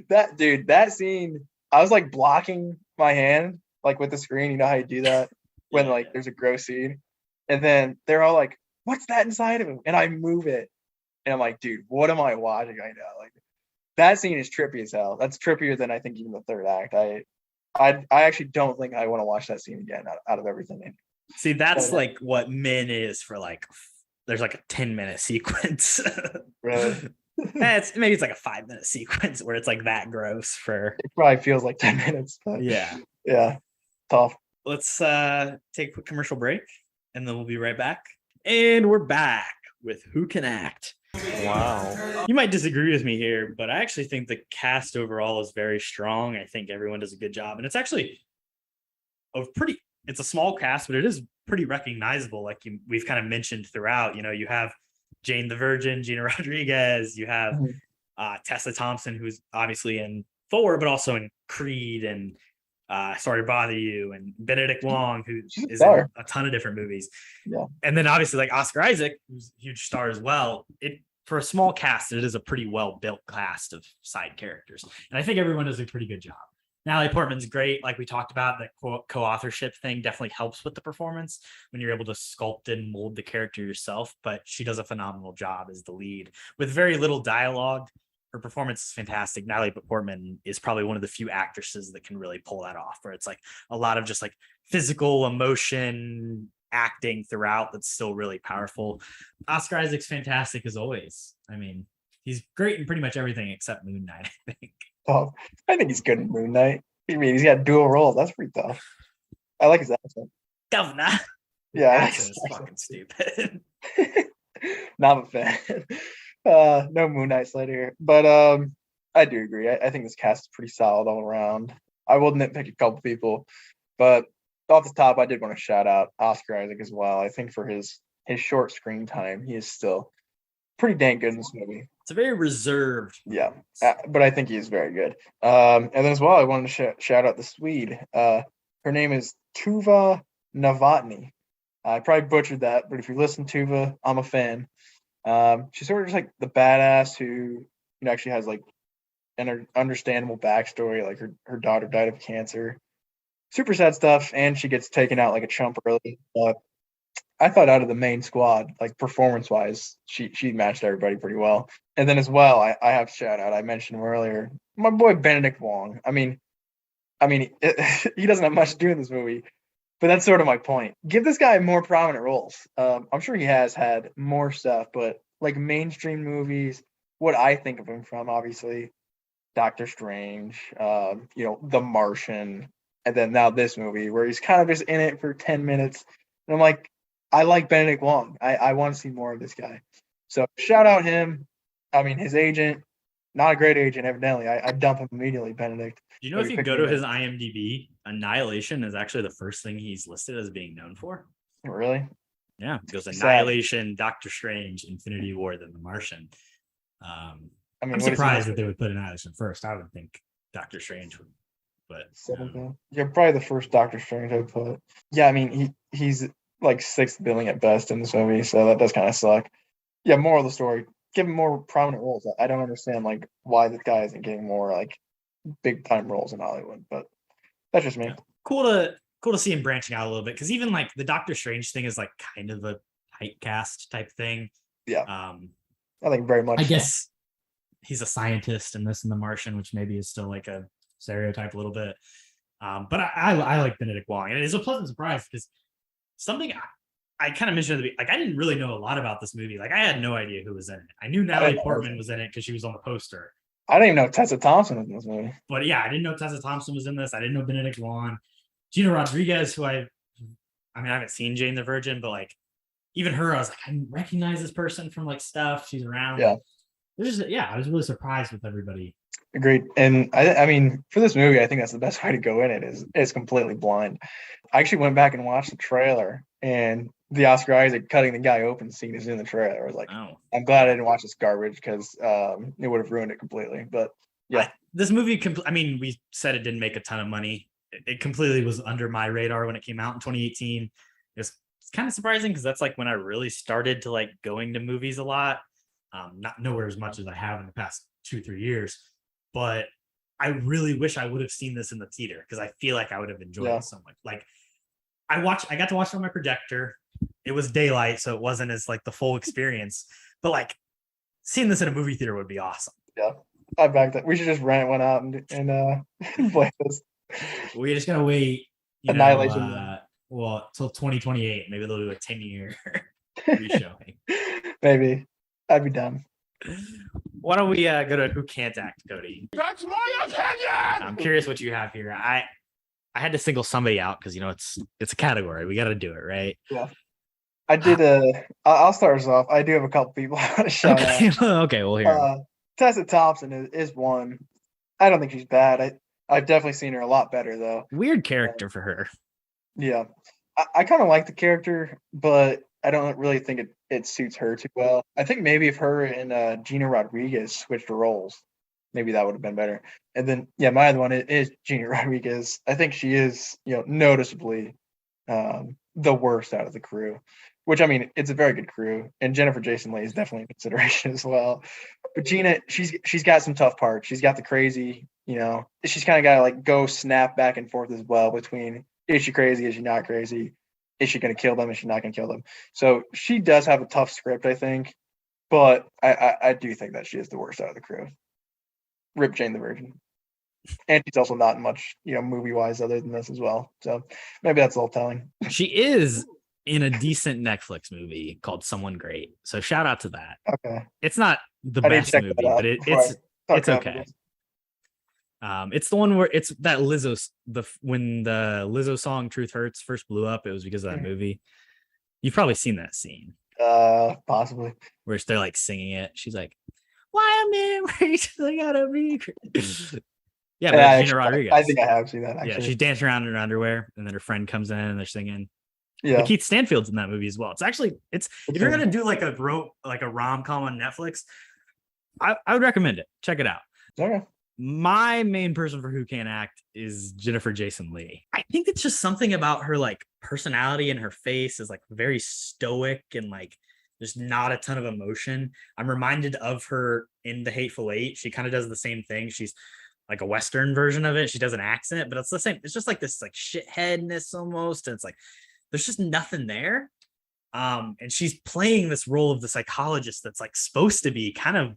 E: That scene, I was like blocking my hand, like with the screen. You know how you do that when like there's a gross scene, and then they're all like, "What's that inside of him?" And I move it, and I'm like, "Dude, what am I watching right now?" Like that scene is trippy as hell. That's trippier than I think even the third act. I actually don't think I want to watch that scene again out of everything.
A: See, that's like what Min is for like. There's like a 10-minute sequence.
E: Really?
A: Maybe it's like a 5-minute sequence where it's like that gross for.
E: It probably feels like 10 minutes, but
A: Yeah.
E: yeah, tough.
A: let's take a quick commercial break, and then we'll be right back. And we're back with Who Can Act. Wow. You might disagree with me here, but I actually think the cast overall is very strong. I think everyone does a good job. And it's actually it's a small cast, but it is pretty recognizable. Like we've kind of mentioned throughout, you have Jane the Virgin, Gina Rodriguez, you have Tessa Thompson, who's obviously in Thor, but also in Creed and Sorry to Bother You, and Benedict Wong, who is in a ton of different movies.
E: Yeah.
A: And then obviously like Oscar Isaac, who's a huge star as well. For a small cast, it is a pretty well-built cast of side characters. And I think everyone does a pretty good job. Natalie Portman's great. Like we talked about, that co-authorship thing definitely helps with the performance when you're able to sculpt and mold the character yourself. But she does a phenomenal job as the lead with very little dialogue. Her performance is fantastic. Natalie Portman is probably one of the few actresses that can really pull that off, where it's like a lot of just like physical emotion acting throughout that's still really powerful. Oscar Isaac's fantastic as always. I mean, he's great in pretty much everything except Moon Knight, I think.
E: Oh, I think he's good in Moon Knight. I mean, he's got dual roles. That's pretty tough. I like his accent.
A: Governor.
E: Yeah,
A: Accent is fucking stupid.
E: Not a fan. No Moon Knight slide here, but I do agree. I think this cast is pretty solid all around. I will nitpick a couple people, but off the top, I did want to shout out Oscar Isaac as well. I think for his short screen time, he is still pretty dang good in this movie.
A: It's a very reserved.
E: Yeah, but I think he is very good. And then as well, I wanted to shout out the Swede. Her name is Tuva Novotny. I probably butchered that, but if you listen, Tuva, I'm a fan. She's sort of just like the badass who actually has like an understandable backstory. Like her daughter died of cancer. Super sad stuff, and she gets taken out like a chump early. But I thought out of the main squad, like performance-wise, she matched everybody pretty well. And then as well, I have to shout out, I mentioned him earlier, my boy Benedict Wong. I mean, he doesn't have much to do in this movie, but that's sort of my point. Give this guy more prominent roles. I'm sure he has had more stuff, but like mainstream movies, what I think of him from, obviously, Doctor Strange, The Martian, and then now this movie where he's kind of just in it for 10 minutes. And I'm like, I like Benedict Wong. I want to see more of this guy. So shout out him. I mean, his agent, not a great agent, evidently. I dump him immediately, Benedict.
A: Do you know if you go to his IMDb, Annihilation is actually the first thing he's listed as being known for?
E: Really?
A: Yeah, it goes Annihilation, Doctor Strange, Infinity War, then The Martian. I'm surprised that they would put Annihilation first. I would think Doctor Strange would, but
E: yeah, probably the first Doctor Strange I would put. Yeah, I mean he's like sixth billing at best in this movie, so that does kind of suck. Yeah, moral of the story: give him more prominent roles. I don't understand like why this guy isn't getting more like big time roles in Hollywood, but that's just me.
A: Yeah. Cool to see him branching out a little bit, because even like the Doctor Strange thing is like kind of a typecast type thing.
E: Yeah, I think very much.
A: I guess he's a scientist in this and The Martian, which maybe is still like a stereotype a little bit. But I like Benedict Wong, and it is a pleasant surprise because something I kind of mentioned at the beginning, like I didn't really know a lot about this movie. Like I had no idea who was in it. I knew Natalie Portman was in it because she was on the poster.
E: I didn't even know Tessa Thompson was in this movie.
A: But yeah, I didn't know Tessa Thompson was in this. I didn't know Benedict Wong. Gina Rodriguez, who I haven't seen Jane the Virgin, but like even her, I was like, I recognize this person from like stuff. She's around.
E: Yeah.
A: I was really surprised with everybody.
E: Agreed. And I mean, for this movie, I think that's the best way to go in it is completely blind. I actually went back and watched the trailer, and the Oscar Isaac cutting the guy open scene is in the trailer. I was like,
A: oh.
E: I'm glad I didn't watch this garbage because it would have ruined it completely. But yeah,
A: this movie, we said it didn't make a ton of money. It completely was under my radar when it came out in 2018. It's kind of surprising because that's like when I really started to like going to movies a lot. Not nowhere as much as I have in the past 2-3 years, but I really wish I would have seen this in the theater because I feel like I would have enjoyed it so much. Like I got to watch it on my projector. It was daylight, so it wasn't as like the full experience, but like seeing this in a movie theater would be awesome.
E: Yeah, I back that. We should just rent one out and play this.
A: We're just gonna wait.
E: Annihilation.
A: Till 2028. Maybe they'll do a 10-year reshowing.
E: Maybe. I'd be done.
A: Why don't we go to Who Can't Act, Cody?
G: That's my opinion!
A: I'm curious what you have here. I I had to single somebody out because it's a category. We got to do it, right?
E: Yeah. I did. I'll start us off. I do have a couple people I want to shout
A: Okay,
E: out.
A: okay, we'll hear. 'Em.
E: Tessa Thompson is one. I don't think she's bad. I've definitely seen her a lot better though.
A: Weird character for her.
E: Yeah, I kind of like the character, but I don't really think it suits her too well. I think maybe if her and Gina Rodriguez switched roles, maybe that would have been better. And then my other one is Gina Rodriguez. I think she is noticeably the worst out of the crew. Which, I mean, it's a very good crew, and Jennifer Jason Leigh is definitely in consideration as well. But Gina, she's got some tough parts. She's got the crazy, she's kind of got to like go snap back and forth as well between is she crazy, is she not crazy, is she going to kill them, is she not going to kill them. So she does have a tough script, I think, but I do think that she is the worst out of the crew. Rip Jane the Virgin, and she's also not much, movie wise other than this as well. So maybe that's a little telling.
A: She is in a decent Netflix movie called Someone Great. So shout out to that.
E: Okay.
A: It's not the
E: I need to
A: best
E: check
A: movie,
E: that out
A: but
E: before I
A: it's
E: talk about
A: okay.
E: it.
A: It's the one where it's that when the Lizzo song Truth Hurts first blew up, it was because of that movie. You've probably seen that scene.
E: Possibly.
A: Where they're like singing it. She's like, why a minute where I gotta be yeah, but Gina Rodriguez.
E: I think I have seen that actually.
A: Yeah, she's dancing around in her underwear, and then her friend comes in and they're singing.
E: Yeah,
A: But Keith Stanfield's in that movie as well. If you're gonna do like a rom-com on Netflix, I would recommend it. Check it out.
E: Okay.
A: My main person for Who Can't Act is Jennifer Jason Leigh. I think it's just something about her like personality and her face is like very stoic and like there's not a ton of emotion. I'm reminded of her in The Hateful Eight. She kind of does the same thing. She's like a Western version of it. She does an accent, but it's the same. It's just like this like shitheadness almost. And it's like there's just nothing there. And she's playing this role of the psychologist that's like supposed to be kind of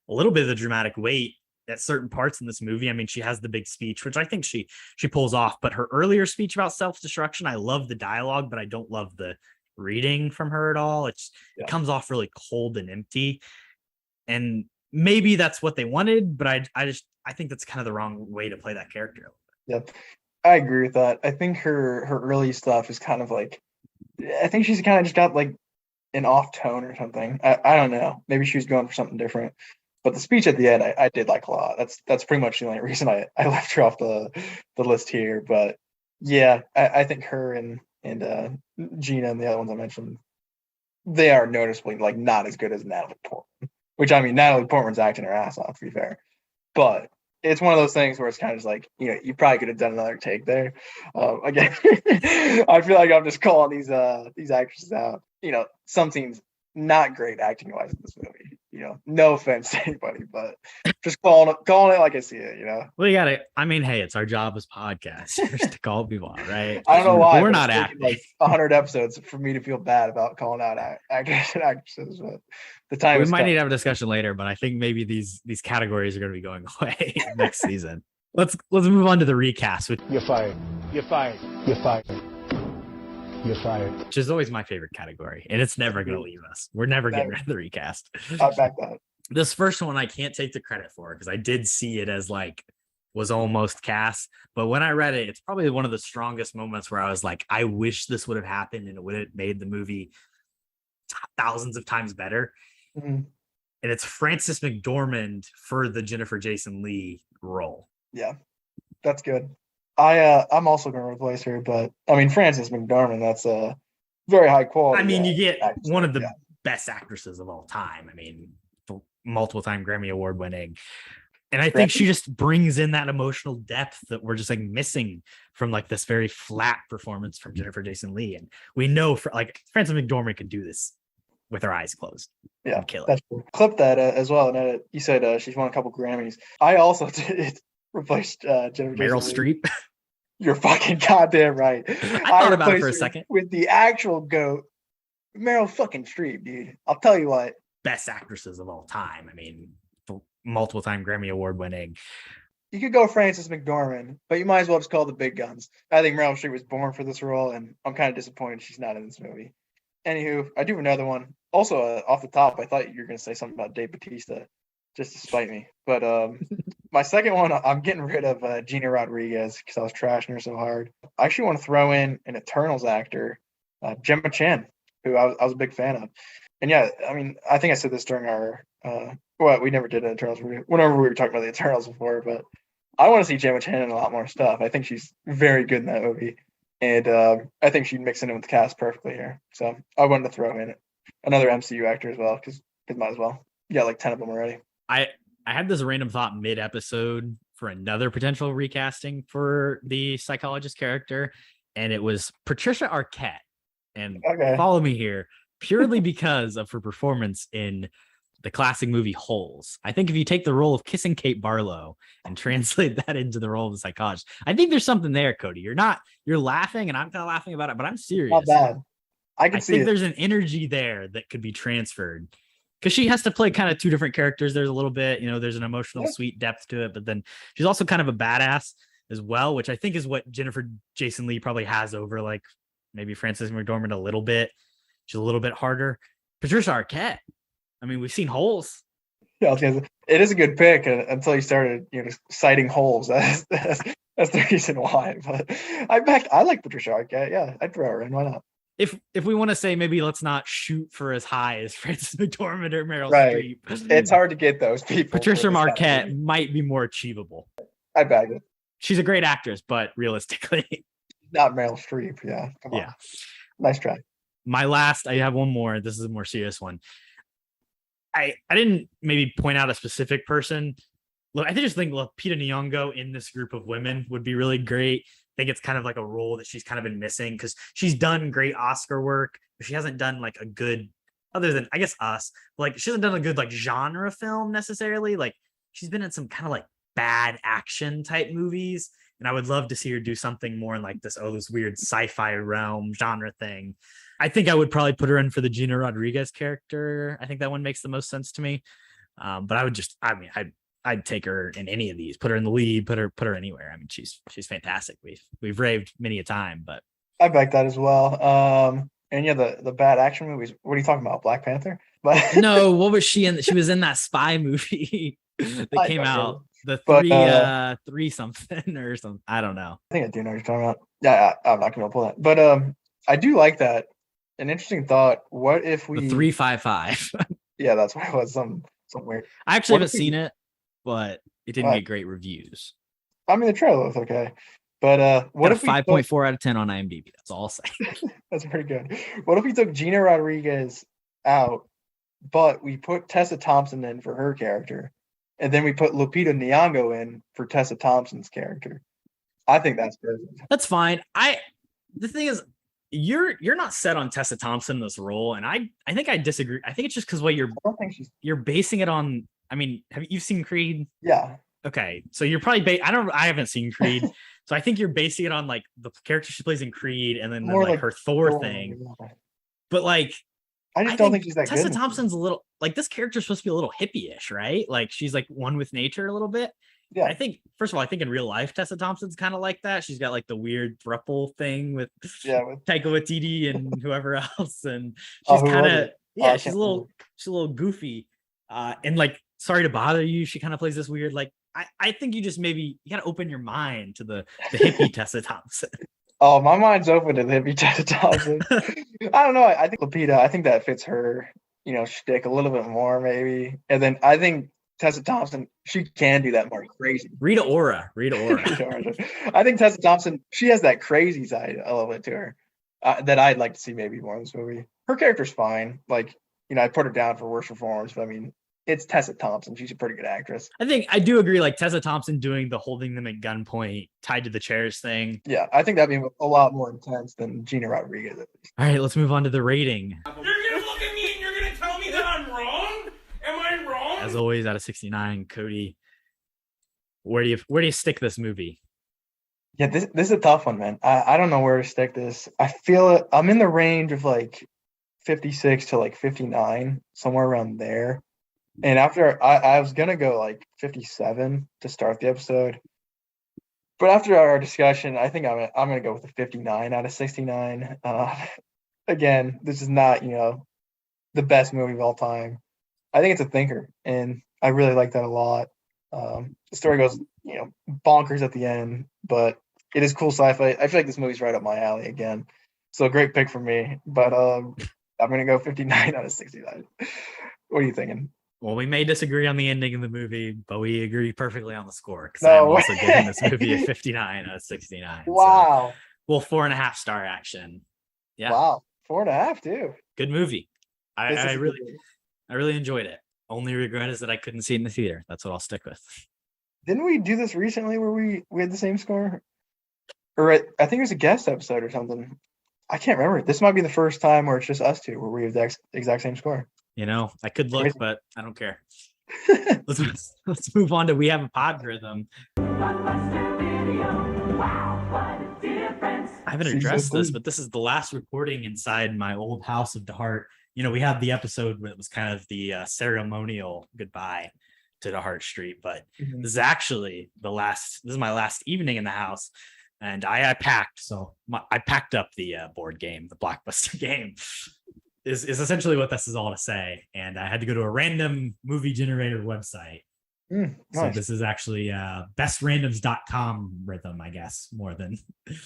A: a little bit of the dramatic weight at certain parts in this movie. I mean, she has the big speech, which I think she pulls off, but her earlier speech about self-destruction, I love the dialogue, but I don't love the reading from her at all. It comes off really cold and empty. And maybe that's what they wanted, but I think that's kind of the wrong way to play that character.
E: Yep. I agree with that. I think her early stuff is kind of like, I think she's kind of just got like an off tone or something. I don't know. Maybe she was going for something different. But the speech at the end, I did like a lot. That's pretty much the only reason I left her off the list here. But yeah, I think her and Gina and the other ones I mentioned, they are noticeably like not as good as Natalie Portman. Which I mean, Natalie Portman's acting her ass off, to be fair. But it's one of those things where it's kind of just like, you probably could have done another take there. Again, I feel like I'm just calling these actresses out. Some scenes not great acting wise in this movie. No offense to anybody, but just calling it like I see it.
A: Well, you gotta. I mean, hey, it's our job as podcasters to call people out, right?
E: I don't know why
A: we're not acting.
E: Like 100 episodes for me to feel bad about calling out actors and actresses, but the time
A: we might need to have a discussion later. But I think maybe these categories are going to be going away next season. Let's move on to the recast.
B: You're fired. You're fired. You're fired. You're fired.
A: Which is always my favorite category, and it's never going to leave us. We're never getting rid of the recast.
E: I back that.
A: This first one I can't take the credit for because I did see it as like was almost cast, but when I read it, it's probably one of the strongest moments where I was like, I wish this would have happened and it would have made the movie thousands of times better.
E: Mm-hmm.
A: And it's Frances McDormand for the Jennifer Jason Leigh role.
E: Yeah, that's good. I'm also going to replace her, but I mean, Frances McDormand, that's a very high quality.
A: I mean, you get
E: actress.
A: one of the best actresses of all time. I mean, multiple time Grammy Award winning. And I think she just brings in that emotional depth that we're just like missing from like this very flat performance from Jennifer Jason Leigh. And we know for like Frances McDormand could do this with her eyes closed.
E: Yeah,
A: kill it.
E: That's cool. Clip that as well. And you said she's won a couple Grammys. I also did replace Jennifer
A: Meryl
E: Jason Leigh.
A: Streep.
E: You're fucking goddamn right.
A: I thought about it for a
E: replaced her
A: second.
E: with the actual GOAT, Meryl fucking Streep, dude. I'll tell you what.
A: Best actresses of all time. I mean, multiple time Grammy Award winning.
E: You could go Frances McDormand, but you might as well just call the big guns. I think Meryl Streep was born for this role, and I'm kind of disappointed she's not in this movie. Anywho, I do have another one. Also, off the top, I thought you were going to say something about Dave Bautista, just to spite me. But My second one, I'm getting rid of Gina Rodriguez because I was trashing her so hard. I actually want to throw in an Eternals actor, Gemma Chan, who I was a big fan of. And yeah, I mean, I think I said this during our well, we never did an Eternals review whenever we were talking about the Eternals before, but I want to see Gemma Chan in a lot more stuff. I think she's very good in that movie, and I think she'd mix in with the cast perfectly here. So I wanted to throw in another MCU actor as well because might as well. You got like 10 of them already.
A: I had this random thought mid episode for another potential recasting for the psychologist character, and it was Patricia Arquette. And follow me here, purely because of her performance in the classic movie Holes. I think if you take the role of Kissing Kate Barlow and translate that into the role of the psychologist, I think there's something there, Cody. You're laughing, and I'm kind of laughing about it, but I'm serious.
E: Not bad. I think
A: there's an energy there that could be transferred. Because she has to play kind of two different characters. There's a little bit, there's an emotional, sweet depth to it, but then she's also kind of a badass as well, which I think is what Jennifer Jason Leigh probably has over like maybe Frances McDormand a little bit. She's a little bit harder. Patricia Arquette. I mean, we've seen Holes.
E: Yeah, it is a good pick until you started, citing Holes. That's the reason why. But I like Patricia Arquette. Yeah, I'd throw her in. Why not?
A: If we want to say maybe let's not shoot for as high as Frances McDormand or Meryl Streep.
E: It's hard to get those people.
A: Patricia Arquette might be more achievable.
E: I bag it.
A: She's a great actress, but realistically,
E: not Meryl Streep. Yeah, come on. Nice try.
A: My last, I have one more. This is a more serious one. I didn't maybe point out a specific person. Look, I just think Lupita Nyong'o in this group of women would be really great. I think it's kind of like a role that she's kind of been missing because she's done great Oscar work, but she hasn't done like a good, other than I guess Us, like she hasn't done a good like genre film necessarily. Like she's been in some kind of like bad action type movies, and I would love to see her do something more in like this weird sci-fi realm genre thing. I think I would probably put her in for the Gina Rodriguez character. I think that one makes the most sense to me. But I'd take her in any of these, put her in the lead, put her anywhere. I mean, she's fantastic. We've raved many a time, but
E: I back that as well. And yeah, the bad action movies. What are you talking about? Black Panther? But
A: no, what was she in? She was in that spy movie that came out. The three something or something. I don't know.
E: I think I do know what you're talking about. Yeah, I'm not gonna pull that. But I do like that. An interesting thought. What if we
A: 355?
E: Yeah, that's what it was. Some weird.
A: I actually haven't seen it, but it didn't get great reviews.
E: I mean, the trailer was okay, but what if
A: 5.4 out of 10 on IMDb? That's all I'll say.
E: That's pretty good. What if we took Gina Rodriguez out, but we put Tessa Thompson in for her character, and then we put Lupita Nyong'o in for Tessa Thompson's character? I think that's good.
A: That's fine. The thing is, you're not set on Tessa Thompson in this role, and I think I disagree. I think it's just because you're basing it on. I mean, have you seen Creed?
E: Yeah.
A: Okay, so you're probably I haven't seen Creed, so I think you're basing it on like the character she plays in Creed, and then like her Thor thing. Yeah. But like,
E: I just don't think she's that
A: Tessa
E: good.
A: Tessa Thompson's a little like this character's supposed to be a little hippie-ish, right? Like she's like one with nature a little bit. Yeah. I think first of all, I think in real life Tessa Thompson's kind of like that. She's got like the weird throuple thing with Taika Waititi and whoever else, and she's kind of she's a little goofy, and like Sorry to Bother You. She kind of plays this weird like. I think you just maybe you gotta open your mind to the hippie Tessa Thompson.
E: Oh, my mind's open to the hippie Tessa Thompson. I don't know. I think Lupita. I think that fits her, shtick a little bit more maybe. And then I think Tessa Thompson, she can do that more crazy.
A: Rita Ora.
E: I think Tessa Thompson, she has that crazy side a little bit to her that I'd like to see maybe more in this movie. Her character's fine. Like, I put her down for worst performance, but I mean, it's Tessa Thompson. She's a pretty good actress.
A: I think I do agree. Like Tessa Thompson doing the holding them at gunpoint, tied to the chairs thing.
E: Yeah, I think that'd be a lot more intense than Gina Rodriguez.
A: All right, let's move on to the rating.
H: You're gonna look at me and you're gonna tell me that I'm wrong? Am I wrong?
A: As always, out of 69, Cody, where do you stick this movie?
E: Yeah, this is a tough one, man. I don't know where to stick this. I feel I'm in the range of like 56 to like 59, somewhere around there. And after I was gonna go like 57 to start the episode, but after our discussion, I think I'm gonna go with a 59 out of 69. Again, this is not the best movie of all time. I think it's a thinker, and I really like that a lot. The story goes, bonkers at the end, but it is cool sci-fi. I feel like this movie's right up my alley again. So a great pick for me. But I'm gonna go 59 out of 69. What are you thinking?
A: Well, we may disagree on the ending of the movie, but we agree perfectly on the score because
E: No
A: I'm also
E: way.
A: giving this movie a 59 out of 69. So,
E: Wow.
A: well, 4.5 star action. Yeah,
E: Wow. 4.5 too.
A: good movie.
E: This is
A: I
E: a good
A: really,
E: movie.
A: I really enjoyed it. Only regret is that I couldn't see it in the theater. That's what I'll stick with.
E: Didn't we do this recently where we had the same score? Or I think it was a guest episode or something. I can't remember. This might be the first time where it's just us two where we have the exact same score.
A: I could look,
E: Crazy.
A: but I don't care. Let's move on to We Have a Pod Rhythm. I haven't addressed this, but this is the last recording inside my old house of DeHart. We had the episode where it was kind of the ceremonial goodbye to DeHart Street, but this is actually this is my last evening in the house, and I packed. So I packed up the board game, the Blockbuster game. Is essentially what this is all to say, and I had to go to a random movie generator website.
E: Nice.
A: So this is actually bestrandoms.com rhythm, I guess, more than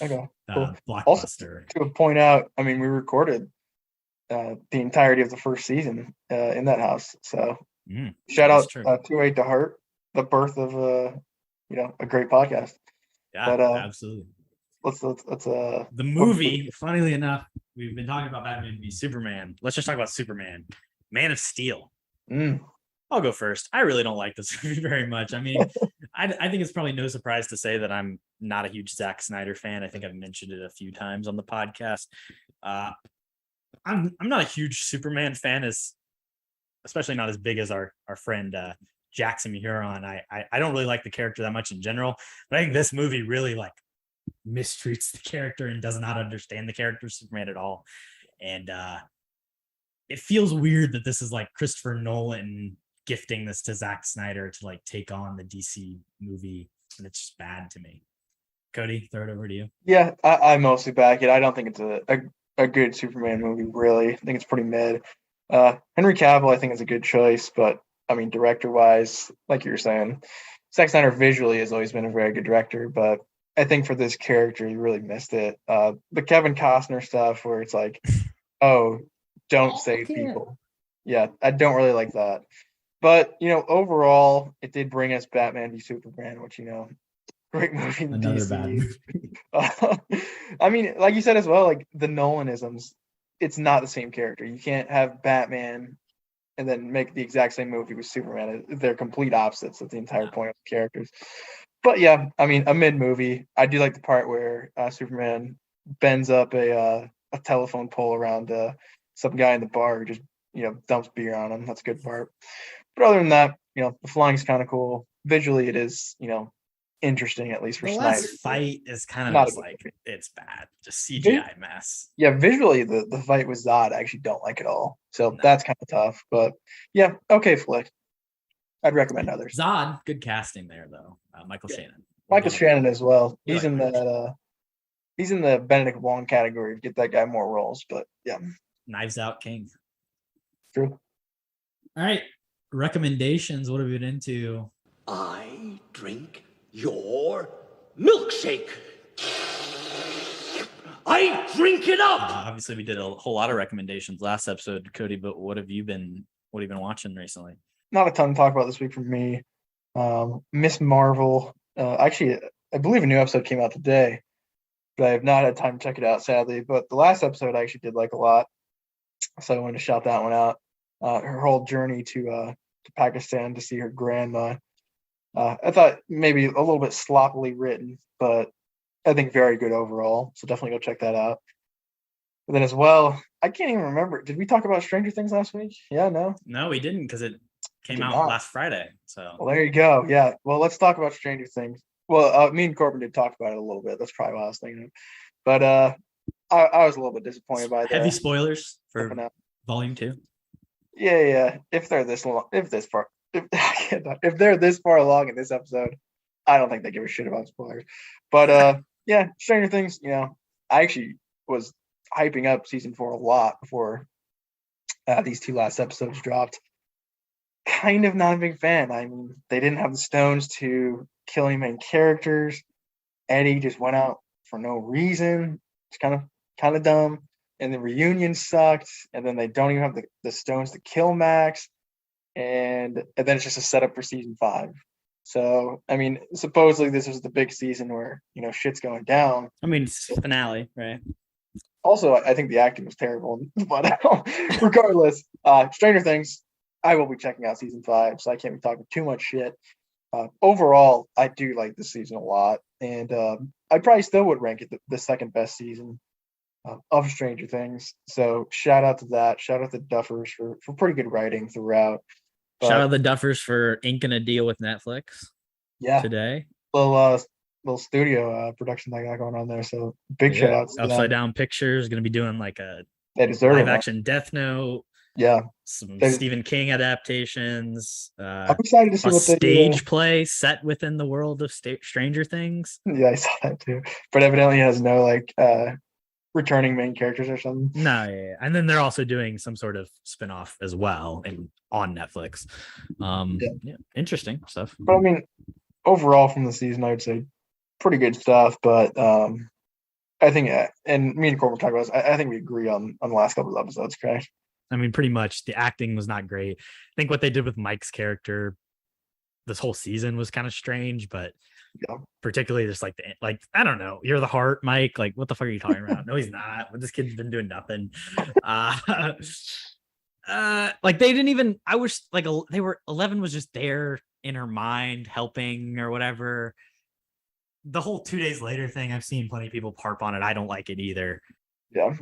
E: Okay. Cool.
A: Blockbuster.
E: Also, to point out, I mean, we recorded the entirety of the first season in that house. So shout out 28 to Heart, the birth of a great podcast.
A: Yeah, absolutely.
E: Let's
A: the movie. Funnily enough, we've been talking about Batman v Superman. Let's just talk about Superman, Man of Steel. I'll go first. I really don't like this movie very much. I mean, I think it's probably no surprise to say that I'm not a huge Zack Snyder fan. I think I've mentioned it a few times on the podcast. I'm not a huge Superman fan, especially not as big as our friend Jackson Huron. I don't really like the character that much in general, but I think this movie really mistreats the character and does not understand the character of Superman at all. And it feels weird that this is Christopher Nolan gifting this to Zack Snyder to take on the DC movie, and it's just bad to me. Cody, throw it over to you.
E: Yeah, I mostly back it. I don't think it's a good Superman movie, really. I think it's pretty mid. Henry Cavill, I think, is a good choice, but I mean, director-wise, like you were saying, Zack Snyder visually has always been a very good director, but I think for this character, he really missed it. The Kevin Costner stuff where it's oh, don't save people. Yeah, I don't really like that. But, overall, it did bring us Batman v Superman, which, great movie in
A: Another
E: DC.
A: bad movie.
E: I mean, like you said as well, the Nolanisms, it's not the same character. You can't have Batman and then make the exact same movie with Superman. They're complete opposites. That's the entire point of the characters. But yeah, I mean, a mid movie. I do like the part where Superman bends up a telephone pole around some guy in the bar who just dumps beer on him. That's a good part. But other than that, the flying's kind of cool. Visually, it is interesting, at least for
A: the
E: Snyder.
A: last fight is kind of
E: Not
A: just
E: a good
A: it's bad, just CGI mess.
E: Yeah, visually the fight with Zod I actually don't like at all. So that's kind of tough. But yeah, okay flick. I'd recommend others.
A: Zod, good casting there though. Michael Shannon.
E: Michael Shannon as well.
A: You
E: He's
A: like
E: in
A: Michael
E: that. He's in the Benedict Wong category. Get that guy more roles. But yeah,
A: Knives Out King.
E: true.
A: All right, recommendations. What have you been into?
G: I drink your milkshake. I drink it up.
A: Obviously, we did a whole lot of recommendations last episode, Cody. But what have you been watching recently?
E: Not a ton to talk about this week from me. Miss Marvel. Actually, I believe a new episode came out today, but I have not had time to check it out, sadly. But the last episode I actually did like a lot, so I wanted to shout that one out. Her whole journey to Pakistan to see her grandma. I thought maybe a little bit sloppily written, but I think very good overall. So definitely go check that out. But then as well, I can't even remember. Did we talk about Stranger Things last week? Yeah, no?
A: No, we didn't because it came
E: Did
A: out
E: not.
A: last Friday. So
E: Well, there you go. Yeah. Well, let's talk about Stranger Things. Well, me and Corbin did talk about it a little bit. That's probably what I was thinking of. But I was a little bit disappointed by that.
A: heavy spoilers for Volume 2.
E: Yeah. If they're this far along in this episode, I don't think they give a shit about spoilers. But yeah, Stranger Things, I actually was hyping up season 4 a lot before these two last episodes dropped. kind of not a big fan. I mean, they didn't have the stones to kill any main characters. Eddie just went out for no reason. It's kind of dumb. And the reunion sucked. And then they don't even have the stones to kill Max. And then it's just a setup for season 5. So, I mean, supposedly this was the big season where, shit's going down.
A: I mean, it's finale, right?
E: Also, I think the acting was terrible. But regardless, Stranger Things, I will be checking out season 5, so I can't be talking too much shit. Overall, I do like this season a lot. And I probably still would rank it the second best season of Stranger Things. So shout out to that. Shout out to Duffers for pretty good writing throughout. But,
A: shout out the Duffers for inking a deal with Netflix.
E: Yeah.
A: Today.
E: Little studio production that got going on there. So big shout outs.
A: Upside Down Pictures going to be doing like a
E: they deserve
A: live action Death Note.
E: Yeah.
A: Some Stephen King adaptations.
E: I'm excited to see
A: a
E: what
A: stage play set within the world of Stranger Things.
E: Yeah, I saw that too. But evidently has no returning main characters or something.
A: No, yeah. And then they're also doing some sort of spinoff as well on Netflix. Yeah, interesting stuff.
E: But I mean, overall from the season, I would say pretty good stuff. But I think, and me and Corbin talked about this, I think we agree on the last couple of episodes, correct?
A: I mean, pretty much the acting was not great. I think what they did with Mike's character this whole season was kind of strange, but particularly just like I don't know, you're the heart, Mike. Like, what the fuck are you talking about? No, he's not. This kid's been doing nothing. Like they didn't even. I wish like they were 11 was just there in her mind helping or whatever. The whole 2 days later thing, I've seen plenty of people harp on it. I don't like it either.
E: Yeah.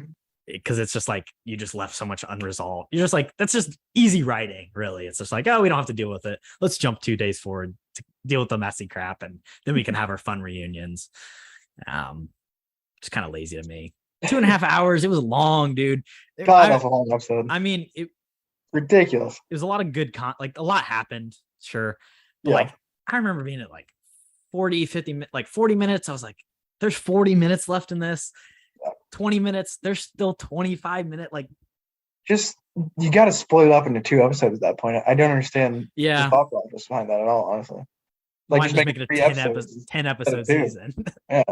A: Because it's just like you just left so much unresolved. You're just like, that's just easy writing, really. It's just like, oh, we don't have to deal with it. Let's jump 2 days forward to deal with the messy crap, and then we can have our fun reunions. Just kind of lazy to me. 2.5 hours. It was long, dude.
E: God, that's a long episode.
A: I mean,
E: ridiculous.
A: It was a lot of good like a lot happened, sure. But like I remember being at like 40 minutes. I was like, there's 40 minutes left in this. 20 minutes, there's still 25 minutes. Like,
E: just you got to split it up into 2 episodes at that point. I don't understand the thought process behind that at all, honestly.
A: Like, just make it a 10 episode season.
E: Yeah,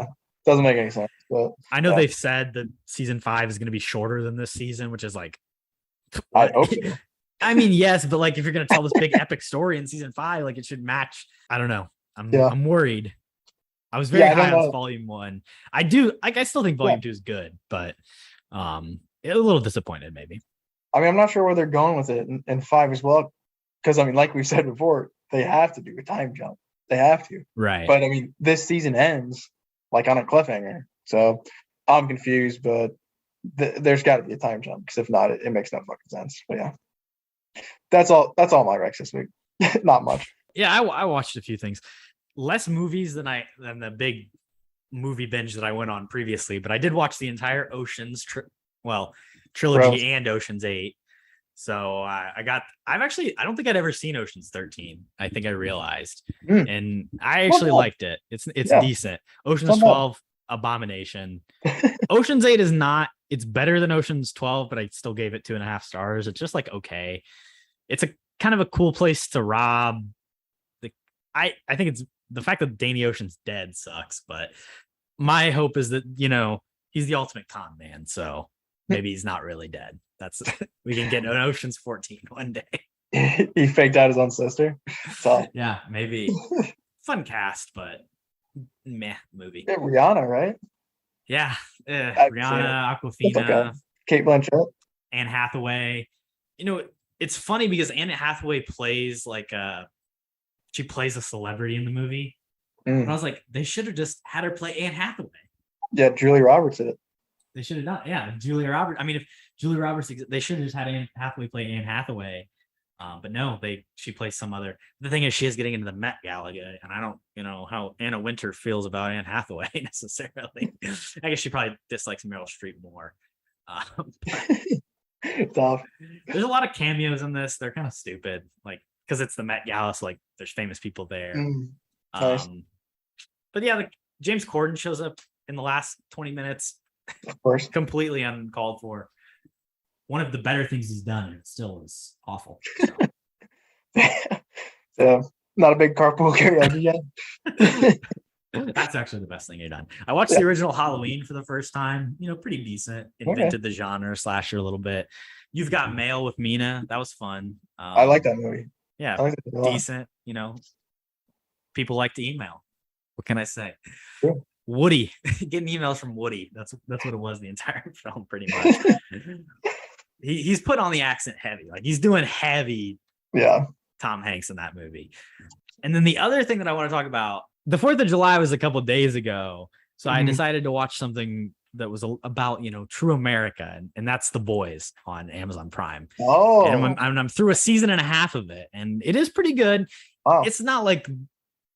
E: doesn't make any sense. But
A: I know they've said that season 5 is going to be shorter than this season, which is like,
E: I hope so.
A: I mean, yes, but like if you're going to tell this big epic story in season 5, like it should match. I don't know. I'm worried. I was very high on volume 1. I still think volume 2 is good, but a little disappointed maybe.
E: I mean, I'm not sure where they're going with it in 5 as well. Because I mean, like we said before, they have to do a time jump. They have to.
A: Right.
E: But I mean, this season ends like on a cliffhanger. So I'm confused, but there's got to be a time jump, because if not, it makes no fucking sense. But yeah. That's all my Rex this week. Not much.
A: Yeah, I watched a few things. Less movies than the big movie binge that I went on previously, but I did watch the entire Oceans trilogy and Ocean's 8. So I don't think I'd ever seen Ocean's 13. I think I realized, and I actually liked it. It's decent. Ocean's 12, abomination. Ocean's 8 is not. It's better than Ocean's 12, but I still gave it 2.5 stars. It's just like okay. It's a kind of a cool place to rob. I think it's the fact that Danny Ocean's dead sucks, but my hope is that, he's the ultimate con man. So maybe he's not really dead. We can get an Ocean's 14 one day.
E: He faked out his own sister. So
A: yeah, maybe. Fun cast, but meh movie.
E: Yeah, Rihanna, right?
A: Yeah. Rihanna, Awkwafina,
E: Kate Blanchett,
A: Anne Hathaway. It's funny because Anne Hathaway plays she plays a celebrity in the movie. And I was like, they should have just had her play Anne Hathaway.
E: Yeah, Julia Roberts did it.
A: They should have done. Yeah, Julia Roberts. I mean, if Julia Roberts, they should have just had Anne Hathaway play Anne Hathaway. But no, she plays some other. The thing is, she is getting into the Met Gala, and I don't, how Anna Wintour feels about Anne Hathaway necessarily. I guess she probably dislikes Meryl Streep more.
E: Tough.
A: There's a lot of cameos in this. They're kind of stupid, because it's the Met Gala, so there's famous people there.
E: Nice.
A: But yeah, James Corden shows up in the last 20 minutes.
E: Of course.
A: Completely uncalled for. One of the better things he's done, and it still is awful. So.
E: Yeah, not a big carpool karaoke yet.
A: That's actually the best thing you've done. I watched the original Halloween for the first time. Pretty decent. Invented the genre slasher a little bit. You've Got Mail with Mina. That was fun.
E: I like that movie.
A: Yeah,
E: I like it a lot.
A: decent. People like to email. What can I say?
E: Yeah.
A: Woody, getting emails from Woody. That's what it was the entire film, pretty much. He's put on the accent heavy. Like he's doing heavy.
E: Yeah.
A: Tom Hanks in that movie. And then the other thing that I want to talk about, the 4th of July was a couple of days ago. So I decided to watch something that was about, true America. And that's The Boys on Amazon Prime.
E: Oh.
A: And I'm through a season and a half of it. And it is pretty good.
E: Wow.
A: It's not like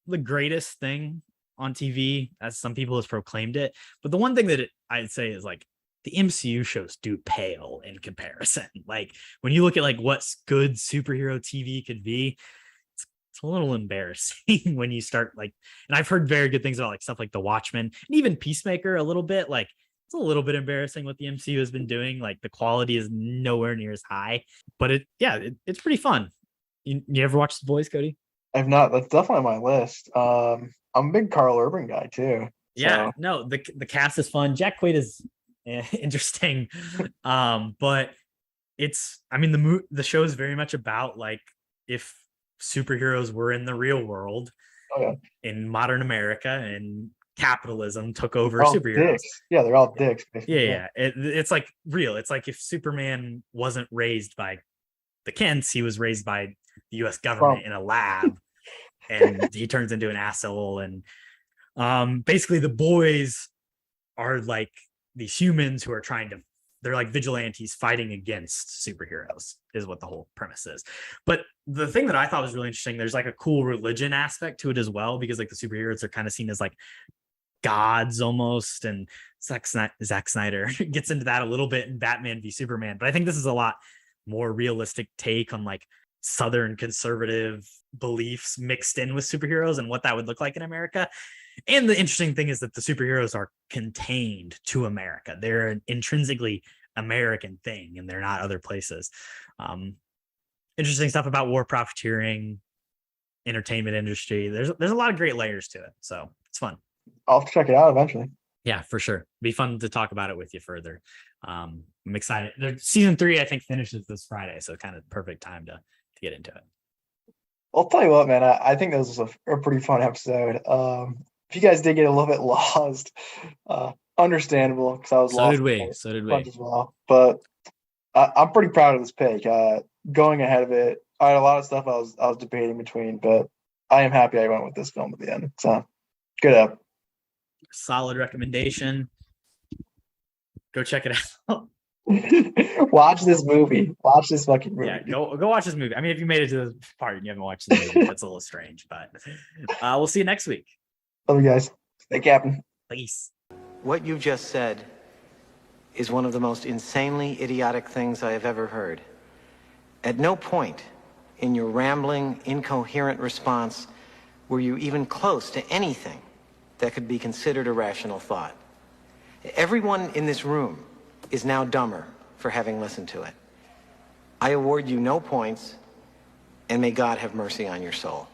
A: the greatest thing on TV, as some people have proclaimed it. But the one thing that I'd say is like the MCU shows do pale in comparison. Like when you look at like what's good superhero TV could be, it's a little embarrassing when you start like, and I've heard very good things about like stuff like The Watchmen and even Peacemaker a little bit. Like it's a little bit embarrassing what the MCU has been doing. Like the quality is nowhere near as high, but it's pretty fun. You ever watch The Boys, Cody?
E: I've not. That's definitely on my list. I'm a big Carl Urban guy too.
A: Yeah, no, the cast is fun. Jack Quaid is interesting, but the show is very much about like if superheroes were in the real world in modern America and capitalism took over superheroes.
E: Dicks. Yeah, they're all dicks. Basically.
A: Yeah. It's like real. It's like if Superman wasn't raised by the Kents, he was raised by the U.S. government in a lab, and he turns into an asshole. And basically, the boys are like these humans who are they're like vigilantes fighting against superheroes, is what the whole premise is. But the thing that I thought was really interesting, there's like a cool religion aspect to it as well, because like the superheroes are kind of seen as like gods almost, and Zack Snyder gets into that a little bit in Batman v Superman. But I think this is a lot more realistic take on like Southern conservative beliefs mixed in with superheroes and what that would look like in America. And the interesting thing is that the superheroes are contained to America. They're an intrinsically American thing, and they're not other places. Interesting stuff about war profiteering, entertainment industry. There's a lot of great layers to it. So it's fun.
E: I'll have to check it out eventually.
A: Yeah, for sure. Be fun to talk about it with you further. I'm excited. Season 3, I think, finishes this Friday, so kind of perfect time to get into it.
E: I'll tell you what, man. I think this was a pretty fun episode. If you guys did get a little bit lost, understandable, because I was lost.
A: So did we.
E: As well. But I'm pretty proud of this pick. Going ahead of it, I had a lot of stuff I was debating between, but I am happy I went with this film at the end. So good up.
A: Solid recommendation. Go check it out.
E: Watch this movie. Watch this fucking movie.
A: Yeah, go watch this movie. I mean, if you made it to this part and you haven't watched the movie, that's a little strange. But we'll see you next week.
E: Love you guys. Stay Captain.
A: Peace.
I: What you just said is one of the most insanely idiotic things I have ever heard. At no point in your rambling, incoherent response were you even close to anything that could be considered a rational thought. Everyone in this room is now dumber for having listened to it. I award you no points, and may God have mercy on your soul.